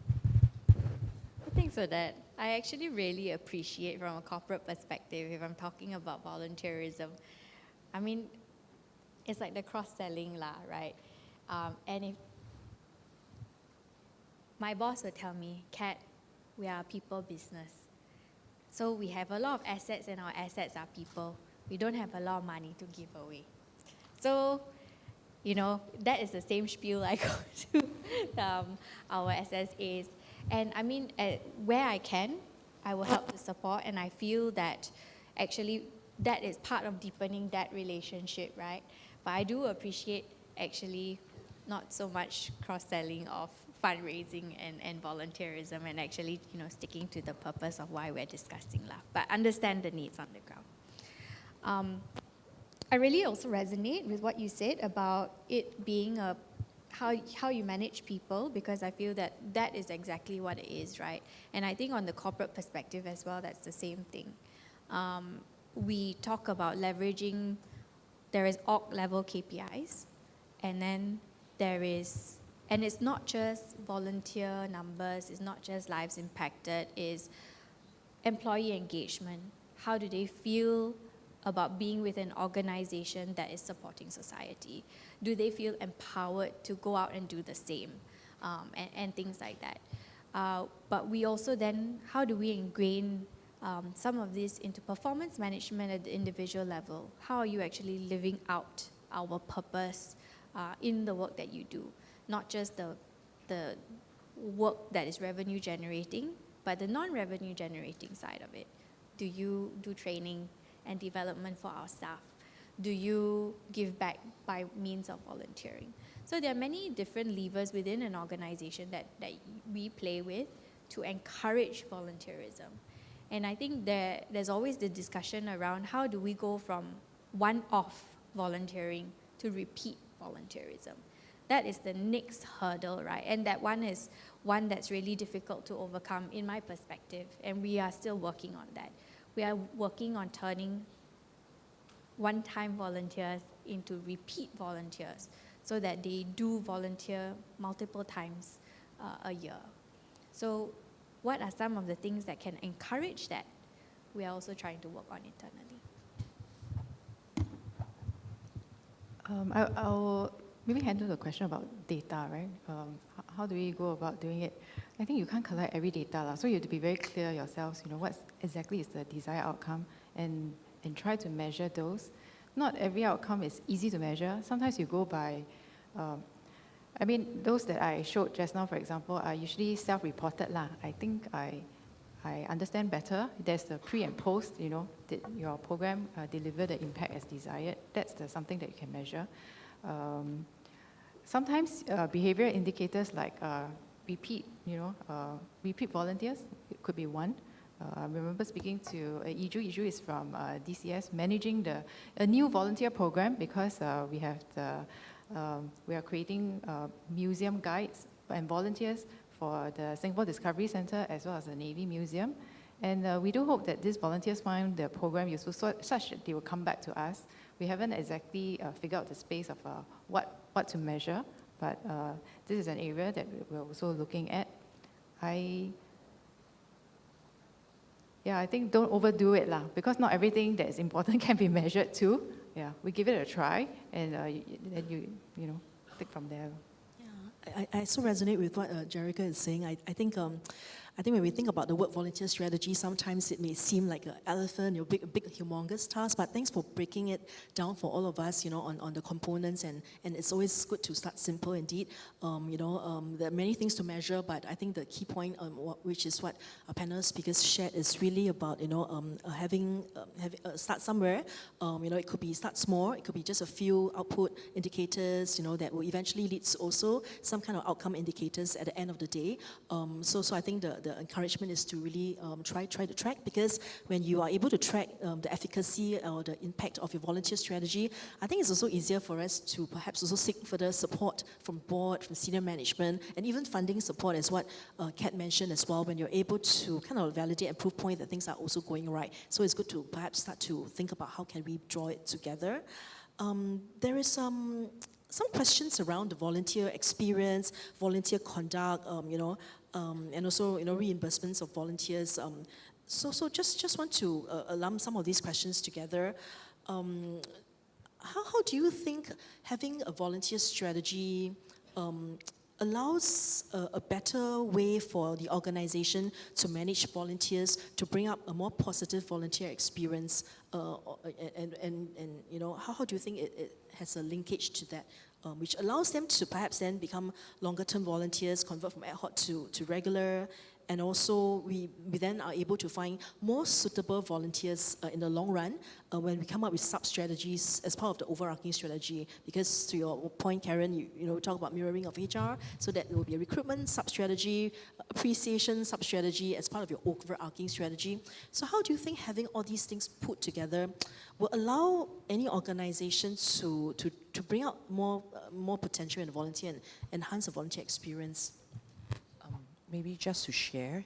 Thanks for that. I actually really appreciate from a corporate perspective, if I'm talking about volunteerism, it's like the cross-selling right? And if my boss would tell me, Kat, we are a people business. So we have a lot of assets and our assets are people. We don't have a lot of money to give away. So, that is the same spiel I go to our SSAs. And where I can, I will help to support, and I feel that actually that is part of deepening that relationship, right? But I do appreciate actually not so much cross-selling of fundraising and volunteerism and actually, sticking to the purpose of why we're discussing lah. But understand the needs on the ground. I really also resonate with what you said about it being how you manage people, because I feel that is exactly what it is, right? And I think on the corporate perspective as well, that's the same thing. We talk about leveraging, there is org level KPIs, and then and it's not just volunteer numbers, it's not just lives impacted, it's employee engagement. How do they feel about being with an organization that is supporting society? Do they feel empowered to go out and do the same? And things like that. But we also then, how do we ingrain some of this into performance management at the individual level? How are you actually living out our purpose in the work that you do? Not just the work that is revenue generating, but the non-revenue generating side of it. Do you do training and development for our staff? Do you give back by means of volunteering? So there are many different levers within an organization that we play with to encourage volunteerism. And I think there's always the discussion around how do we go from one-off volunteering to repeat volunteerism. That is the next hurdle, right? And that one is one that's really difficult to overcome in my perspective, and we are still working on that. We are working on turning one-time volunteers into repeat volunteers so that they do volunteer multiple times a year. So what are some of the things that can encourage that? We are also trying to work on internally. I'll maybe handle the question about data, right? How do we go about doing it? I think you can't collect every data, so you have to be very clear yourselves, what exactly is the desired outcome, and try to measure those. Not every outcome is easy to measure. Sometimes you go by, those that I showed just now, for example, are usually self-reported lah. I think I understand better. There's the pre and post, did your program deliver the impact as desired? That's something that you can measure. Sometimes behavioral indicators like repeat volunteers, it could be one. I remember speaking to Iju. Iju is from DCS, managing a new volunteer program because we are creating museum guides and volunteers for the Singapore Discovery Centre as well as the Navy Museum. And we do hope that these volunteers find the program useful such that they will come back to us. We haven't exactly figured out the space of what to measure, but this is an area that we're also looking at. I think don't overdo it lah, because not everything that is important can be measured too. Yeah, we give it a try, and then you take from there. Yeah, I so resonate with what Jerica is saying. I think when we think about the word volunteer strategy, sometimes it may seem like an elephant, a big, humongous task, but thanks for breaking it down for all of us, on the components, and it's always good to start simple indeed. There are many things to measure, but I think the key point, which is what our panel speakers shared, is really about, having start somewhere. It could be start small, it could be just a few output indicators, that will eventually lead to also some kind of outcome indicators at the end of the day. So I think the encouragement is to really try to track, because when you are able to track the efficacy or the impact of your volunteer strategy, I think it's also easier for us to perhaps also seek further support from board, from senior management, and even funding support, as what Kat mentioned as well, when you're able to kind of validate and prove point that things are also going right. So it's good to perhaps start to think about how can we draw it together. There is some questions around the volunteer experience, volunteer conduct, and also reimbursements of volunteers. So just want to lump some of these questions together. How do you think having a volunteer strategy allows a better way for the organization to manage volunteers, to bring up a more positive volunteer experience, and how do you think it has a linkage to that, which allows them to perhaps then become longer term volunteers, convert from ad hoc to regular, and also we then are able to find more suitable volunteers in the long run when we come up with sub-strategies as part of the overarching strategy. Because to your point, Karen, you talk about mirroring of HR, so that there will be a recruitment sub-strategy, appreciation sub-strategy as part of your overarching strategy. So how do you think having all these things put together will allow any organization to bring out more potential in the volunteer and enhance the volunteer experience? Maybe just to share,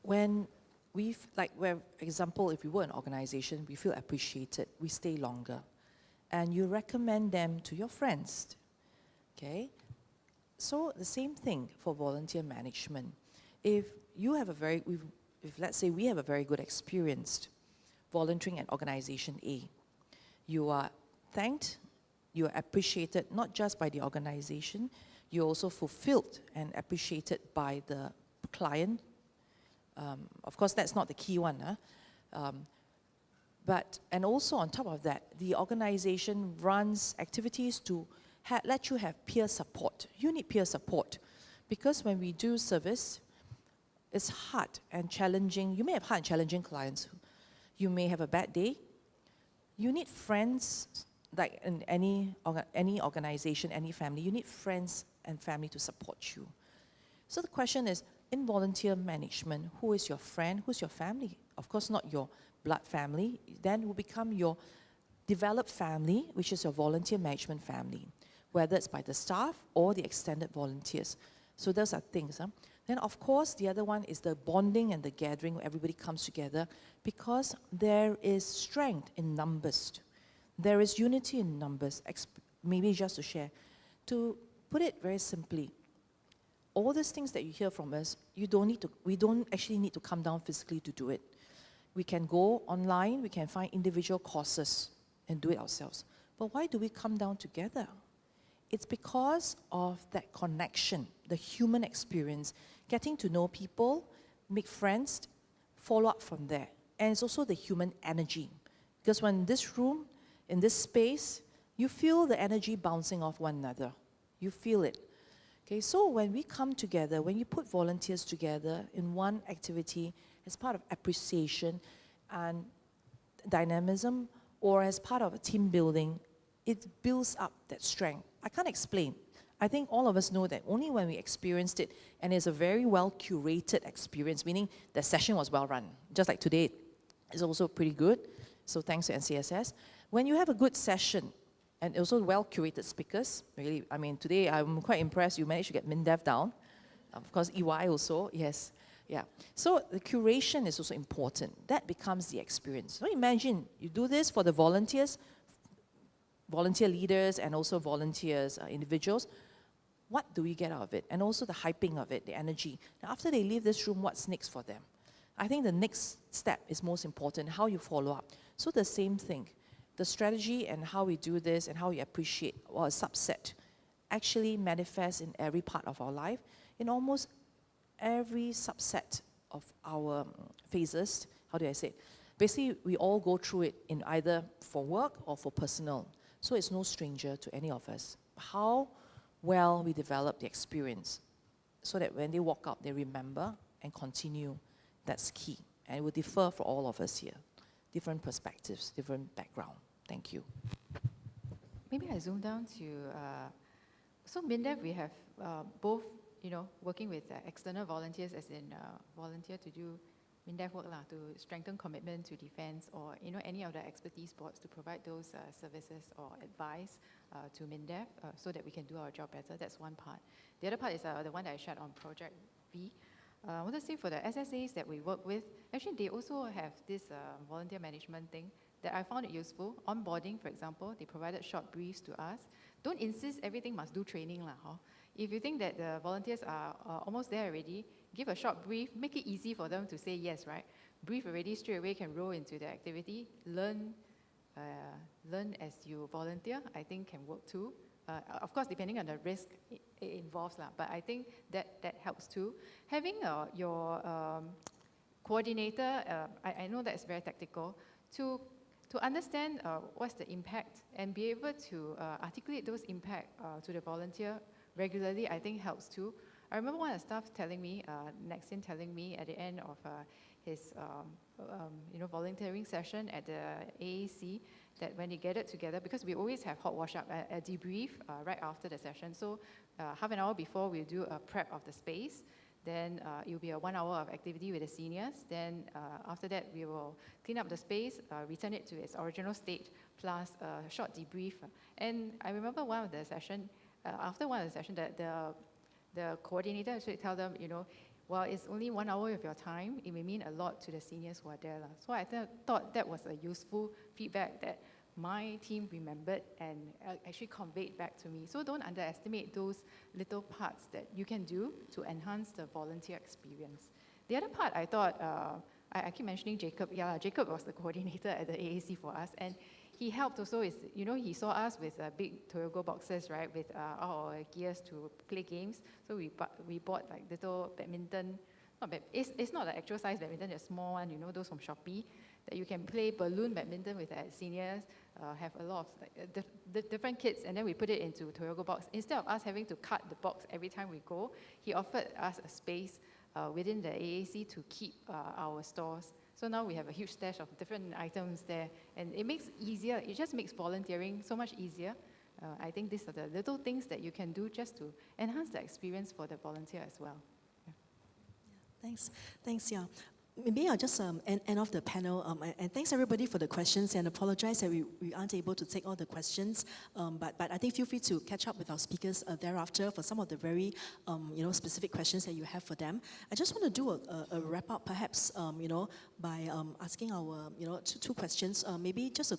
when for example, if we were an organization, we feel appreciated, we stay longer, and you recommend them to your friends, okay? So the same thing for volunteer management. If let's say we have a very good experience volunteering at organization A, you are thanked, you are appreciated not just by the organization, you're also fulfilled and appreciated by the client. Of course, that's not the key one. And also on top of that, the organization runs activities to let you have peer support. You need peer support because when we do service, it's hard and challenging. You may have hard and challenging clients. You may have a bad day. You need friends, like in any organization, any family, you need friends and family to support you. So the question is, in volunteer management, who is your friend, who's your family? Of course, not your blood family. Then will become your developed family, which is your volunteer management family, whether it's by the staff or the extended volunteers. So those are things. Then, of course, the other one is the bonding and the gathering where everybody comes together because there is strength in numbers. There is unity in numbers. Maybe just to share. To put it very simply, all these things that you hear from us, we don't actually need to come down physically to do it. We can go online, we can find individual courses and do it ourselves. But why do we come down together? It's because of that connection, the human experience, getting to know people, make friends, follow up from there. And it's also the human energy. Because when in this room, in this space, you feel the energy bouncing off one another. You feel it. Okay, so when we come together, when you put volunteers together in one activity as part of appreciation and dynamism, or as part of a team building, it builds up that strength. I can't explain. I think all of us know that only when we experienced it, and it's a very well curated experience, meaning the session was well run. Just like today, it's also pretty good. So thanks to NCSS. When you have a good session, and also well curated speakers, really, I mean, today I'm quite impressed you managed to get MINDEF down. Of course, EY also, yes. Yeah. So the curation is also important. That becomes the experience. So imagine you do this for the volunteers, volunteer leaders, and also volunteers, individuals. What do we get out of it? And also the hyping of it, the energy. Now, after they leave this room, what's next for them? I think the next step is most important, how you follow up. So the same thing. The strategy and how we do this and how we appreciate, or a subset, actually manifests in every part of our life, in almost every subset of our phases. How do I say it? Basically, we all go through it in either for work or for personal. So it's no stranger to any of us. How well we develop the experience so that when they walk out, they remember and continue. That's key. And it will differ for all of us here. Different perspectives, different background. Thank you. Maybe I zoom down to, so MINDEF, we have both, working with external volunteers as in volunteer to do MINDEF work to strengthen commitment to defense, or any of the expertise boards to provide those services or advice to MINDEF so that we can do our job better. That's one part. The other part is the one that I shared on Project V. I want to say for the SSAs that we work with, actually they also have this volunteer management thing that I found it useful. Onboarding, for example, they provided short briefs to us. Don't insist everything must do training. If you think that the volunteers are almost there already, give a short brief, make it easy for them to say yes, right? Brief already, straight away can roll into the activity. Learn as you volunteer, I think can work too. Of course, depending on the risk it involves, but I think that helps too. Having your coordinator, I know that's very tactical, to understand what's the impact and be able to articulate those impact to the volunteer regularly, I think helps too. I remember one of the staff telling me, Nexus telling me at the end of his volunteering session at the AAC, that when they gathered together, because we always have hot wash up, a debrief right after the session. So half an hour before, we'll do a prep of the space. Then it will be a 1 hour of activity with the seniors. Then after that, we will clean up the space, return it to its original state, plus a short debrief. And I remember after one of the sessions, the coordinator actually tell them, well, it's only 1 hour of your time. It may mean a lot to the seniors who are there. So I thought that was a useful feedback that my team remembered and actually conveyed back to me. So don't underestimate those little parts that you can do to enhance the volunteer experience. The other part I thought, I keep mentioning Jacob. Yeah, Jacob was the coordinator at the AAC for us. And he helped also he saw us with big Toyogo boxes, right, with all our gears to play games. So we bought like little badminton, it's not an actual size badminton, a small one, those from Shopee, that you can play balloon badminton with seniors, have a lot of the different kits, and then we put it into Toyogo box. Instead of us having to cut the box every time we go, he offered us a space within the AAC to keep our stores. So now we have a huge stash of different items there, and it just makes volunteering so much easier. I think these are the little things that you can do just to enhance the experience for the volunteer as well. Yeah. Thanks, yeah. Maybe I'll just end off the panel, and thanks everybody for the questions, and apologize that we aren't able to take all the questions, but I think feel free to catch up with our speakers thereafter for some of the very specific questions that you have for them. I just want to do a wrap up perhaps by asking our two questions, maybe just a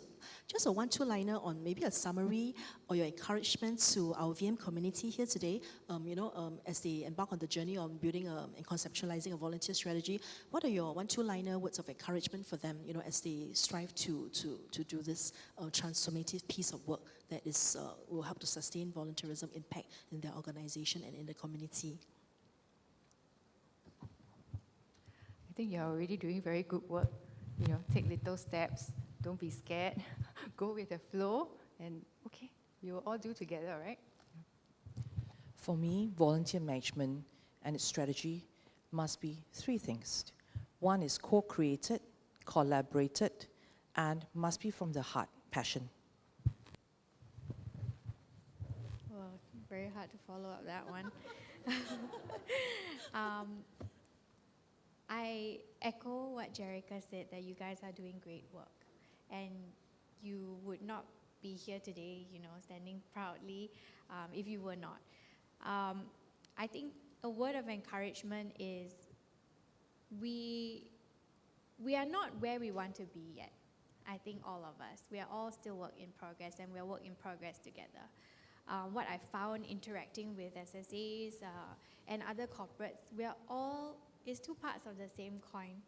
1-2 liner on maybe a summary or your encouragement to our VM community here today, as they embark on the journey on building and conceptualizing a volunteer strategy. What are your 1-2 liner words of encouragement for them, as they strive to do this transformative piece of work that will help to sustain volunteerism impact in their organization and in the community? I think you're already doing very good work. Take little steps, don't be scared, go with the flow, and okay, we will all do together, right? For me, volunteer management and its strategy must be 3 things. One is co-created, collaborated, and must be from the heart, passion. Well, very hard to follow up that one. I echo what Jerica said, that you guys are doing great work. And you would not be here today, standing proudly, if you were not. I think a word of encouragement is we are not where we want to be yet. I think all of us. We are all still work in progress, and we are work in progress together. What I found interacting with SSAs and other corporates, it's 2 parts of the same coin.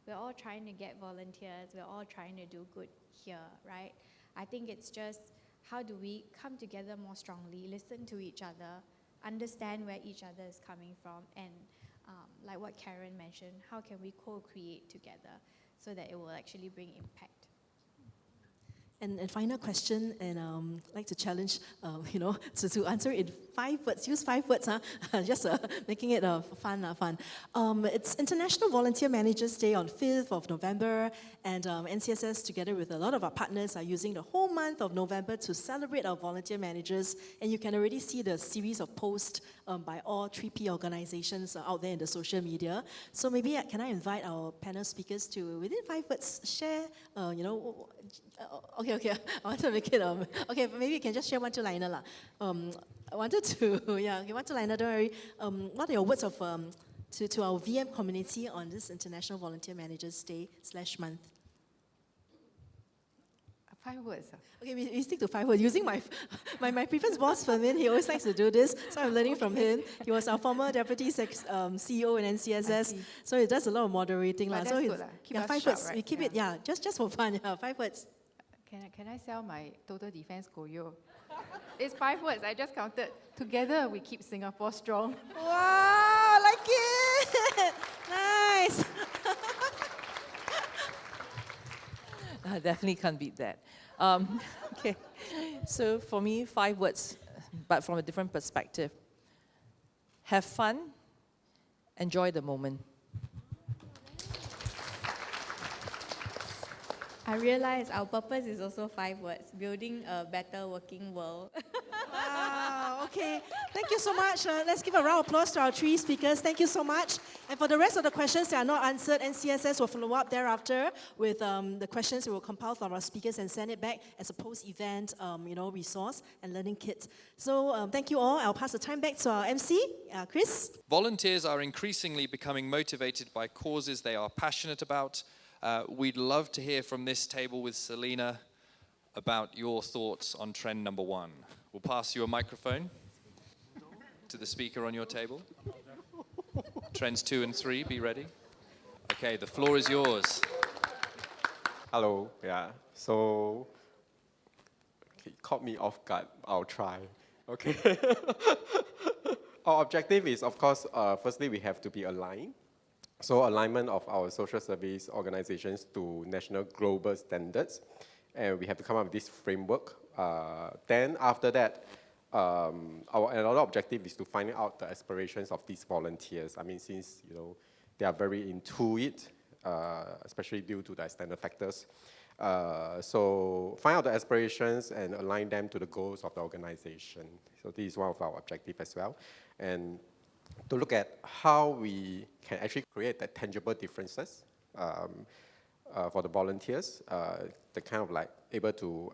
We're all trying to get volunteers. We're all trying to do good here, right? I think it's just how do we come together more strongly, listen to each other, understand where each other is coming from, and like what Karen mentioned, how can we co-create together so that it will actually bring impact? And final question, and I'd like to challenge, to answer it in 5 words. Use 5 words, just making it fun. It's International Volunteer Managers Day on 5th of November, and NCSS, together with a lot of our partners, are using the whole month of November to celebrate our volunteer managers. And you can already see the series of posts by all 3P organizations out there in the social media. So maybe can I invite our panel speakers to, within 5 words, share, Okay, I want to make it, okay, maybe you can just share 1-2 liner. I wanted to, 1-2 liner, don't worry. What are your words of, to our VM community on this International Volunteer Managers Day /month? 5 words. Okay, we stick to 5 words. Using my previous boss, Fermin, he always likes to do this, so I'm learning from him. He was our former deputy CEO in NCSS, so he does a lot of moderating. But so that's good. Keep us 5 sharp, words. right? We keep it, just for fun. 5 words. Can I sell my total defense Goyo? It's 5 words. I just counted. Together we keep Singapore strong. Wow, I like it. Nice. I definitely can't beat that. Okay, so for me, 5 words, but from a different perspective. Have fun, Enjoy the moment. I realize our purpose is also 5 words: building a better working world. Wow, okay. Thank you so much. Let's give a round of applause to our 3 speakers. Thank you so much. And for the rest of the questions that are not answered, NCSS will follow up thereafter with the questions we will compile from our speakers and send it back as a post-event resource and learning kit. So thank you all. I'll pass the time back to our MC, Chris. Volunteers are increasingly becoming motivated by causes they are passionate about. We'd love to hear from this table with Selena about your thoughts on trend number 1. We'll pass you a microphone to the speaker on your table. Trends 2 and 3, be ready. Okay, the floor is yours. Hello, yeah. So, okay, caught me off guard. I'll try. Okay. Our objective is, of course, firstly, we have to be aligned. So alignment of our social service organizations to national global standards. And we have to come up with this framework. Then after that, another objective is to find out the aspirations of these volunteers. I mean, since they are very into it, especially due to the external factors. So find out the aspirations and align them to the goals of the organization. So this is one of our objectives as well. And to look at how we can actually create that tangible differences for the volunteers, the kind of like able to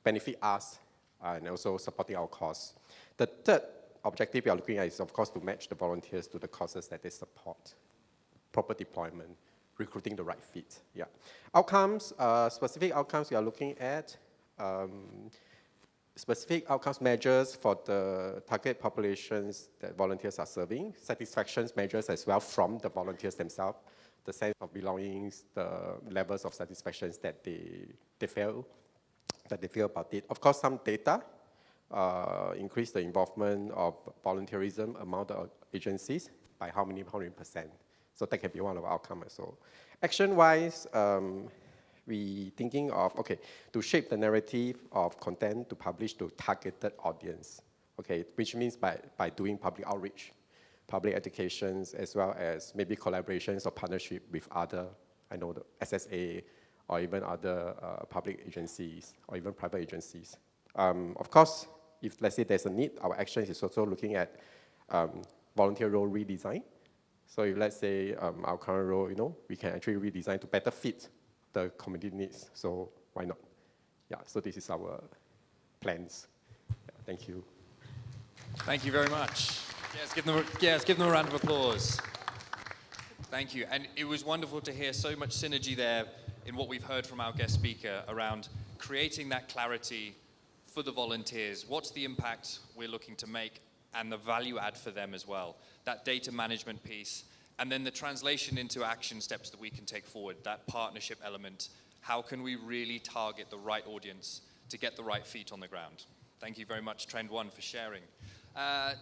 benefit us and also supporting our cause. The third objective we are looking at is, of course, to match the volunteers to the causes that they support. Proper deployment, recruiting the right fit. Yeah. Outcomes, specific outcomes we are looking at. Specific outcomes measures for the target populations that volunteers are serving, satisfaction measures as well from the volunteers themselves, the sense of belongings, the levels of satisfactions that they feel about it. Of course, some data, increase the involvement of volunteerism among the agencies by how many %. So that can be one of our outcomes as well. Action-wise, we thinking of, to shape the narrative of content to publish to targeted audience, which means by doing public outreach, public educations, as well as maybe collaborations or partnership with other, the SSA, or even other public agencies, or even private agencies. Of course, if let's say there's a need, our action is also looking at volunteer role redesign. So if let's say our current role, we can actually redesign to better fit the community needs. So why not? Yeah, so this is our plans. Yeah, thank you. Thank you very much. Let's give them a round of applause. Thank you. And it was wonderful to hear so much synergy there in what we've heard from our guest speaker around creating that clarity for the volunteers. What's the impact we're looking to make and the value add for them as well? That data management piece. And then the translation into action steps that we can take forward, that partnership element. How can we really target the right audience to get the right feet on the ground? Thank you very much, Trend 1, for sharing.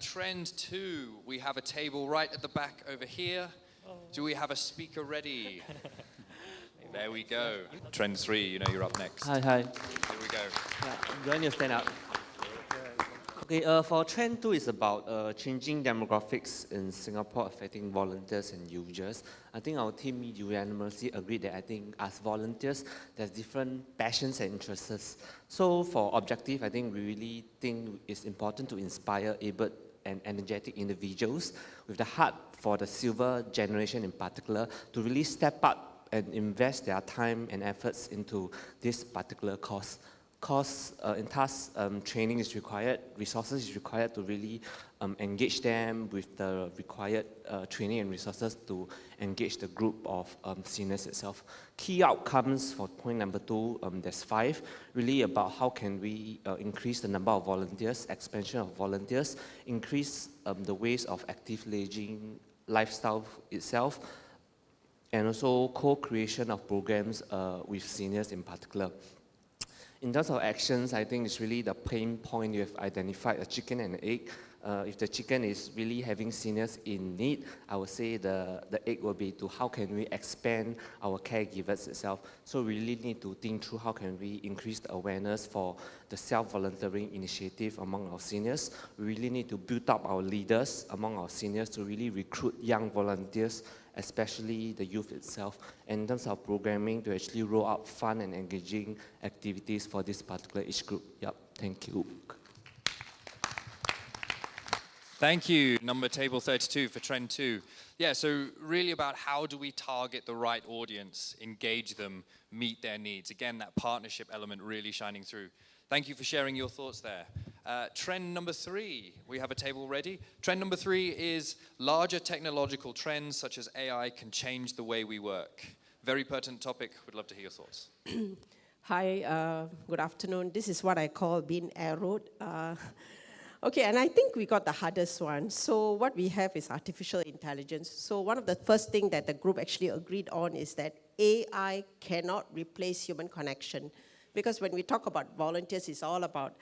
Trend 2, we have a table right at the back over here. Do we have a speaker ready? There we go. Trend 3, you're up next. Hi. Here we go. Do I need to stand up? Okay, for trend 2 is about changing demographics in Singapore affecting volunteers and users. I think our team unanimously agreed that I think as volunteers, there's different passions and interests. So for objective, I think we really think it's important to inspire able and energetic individuals with the heart for the silver generation in particular to really step up and invest their time and efforts into this particular cause. In task training is required, resources is required to really engage them with the required training and resources to engage the group of seniors itself. Key outcomes for point number 2, there's 5, really about how can we increase the number of volunteers, expansion of volunteers, increase the ways of active aging lifestyle itself, and also co-creation of programs with seniors in particular. In terms of actions, I think it's really the pain point you have identified, a chicken and egg. If the chicken is really having seniors in need, I would say the egg will be to how can we expand our caregivers itself. So we really need to think through how can we increase the awareness for the self-volunteering initiative among our seniors. We really need to build up our leaders among our seniors to really recruit young volunteers, especially the youth itself, and in terms of programming to actually roll out fun and engaging activities for this particular age group. Yep, thank you. Thank you, number table 32 for trend 2. Yeah, so really about how do we target the right audience, engage them, meet their needs. Again, that partnership element really shining through. Thank you for sharing your thoughts there. Trend number 3, we have a table ready. Trend number 3 is larger technological trends such as AI can change the way we work. Very pertinent topic, would love to hear your thoughts. Hi, good afternoon. This is what I call being arrowed. Okay, and I think we got the hardest one. So what we have is artificial intelligence. So one of the first things that the group actually agreed on is that AI cannot replace human connection. Because when we talk about volunteers, it's all about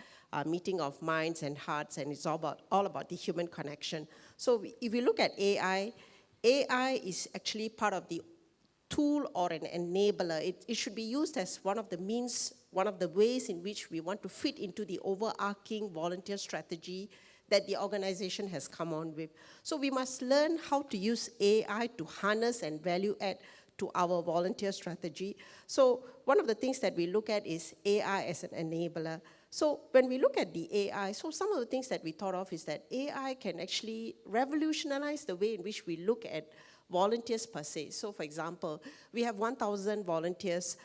meeting of minds and hearts, and it's all about the human connection. So if you look at AI, AI is actually part of the tool or an enabler. It should be used as one of the means, one of the ways in which we want to fit into the overarching volunteer strategy that the organization has come on with. So we must learn how to use AI to harness and value add to our volunteer strategy. So one of the things that we look at is AI as an enabler. So when we look at the AI, so some of the things that we thought of is that AI can actually revolutionize the way in which we look at volunteers per se. So for example, we have 1,000 volunteers,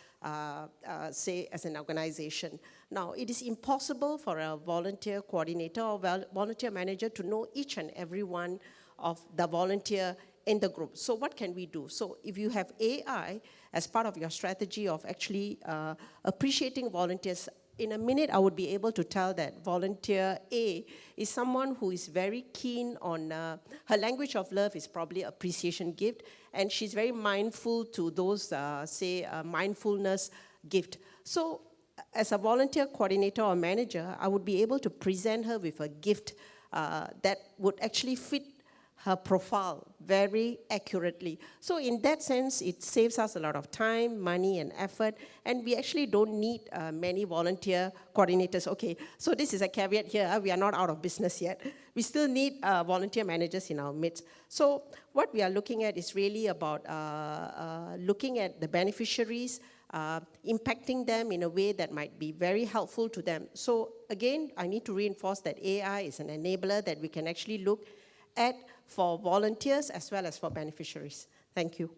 say, as an organization. Now, it is impossible for a volunteer coordinator or volunteer manager to know each and every one of the volunteer in the group. So what can we do? So if you have AI as part of your strategy of actually appreciating volunteers, in a minute, I would be able to tell that volunteer A is someone who is very keen on, her language of love is probably appreciation gift, and she's very mindful to those, say, mindfulness gift. So as a volunteer coordinator or manager, I would be able to present her with a gift that would actually fit her profile very accurately. So in that sense, it saves us a lot of time, money, and effort, and we actually don't need many volunteer coordinators. Okay, so this is a caveat here. We are not out of business yet. We still need volunteer managers in our midst. So what we are looking at is really about looking at the beneficiaries, impacting them in a way that might be very helpful to them. So again, I need to reinforce that AI is an enabler that we can actually look at for volunteers as well as for beneficiaries. Thank you.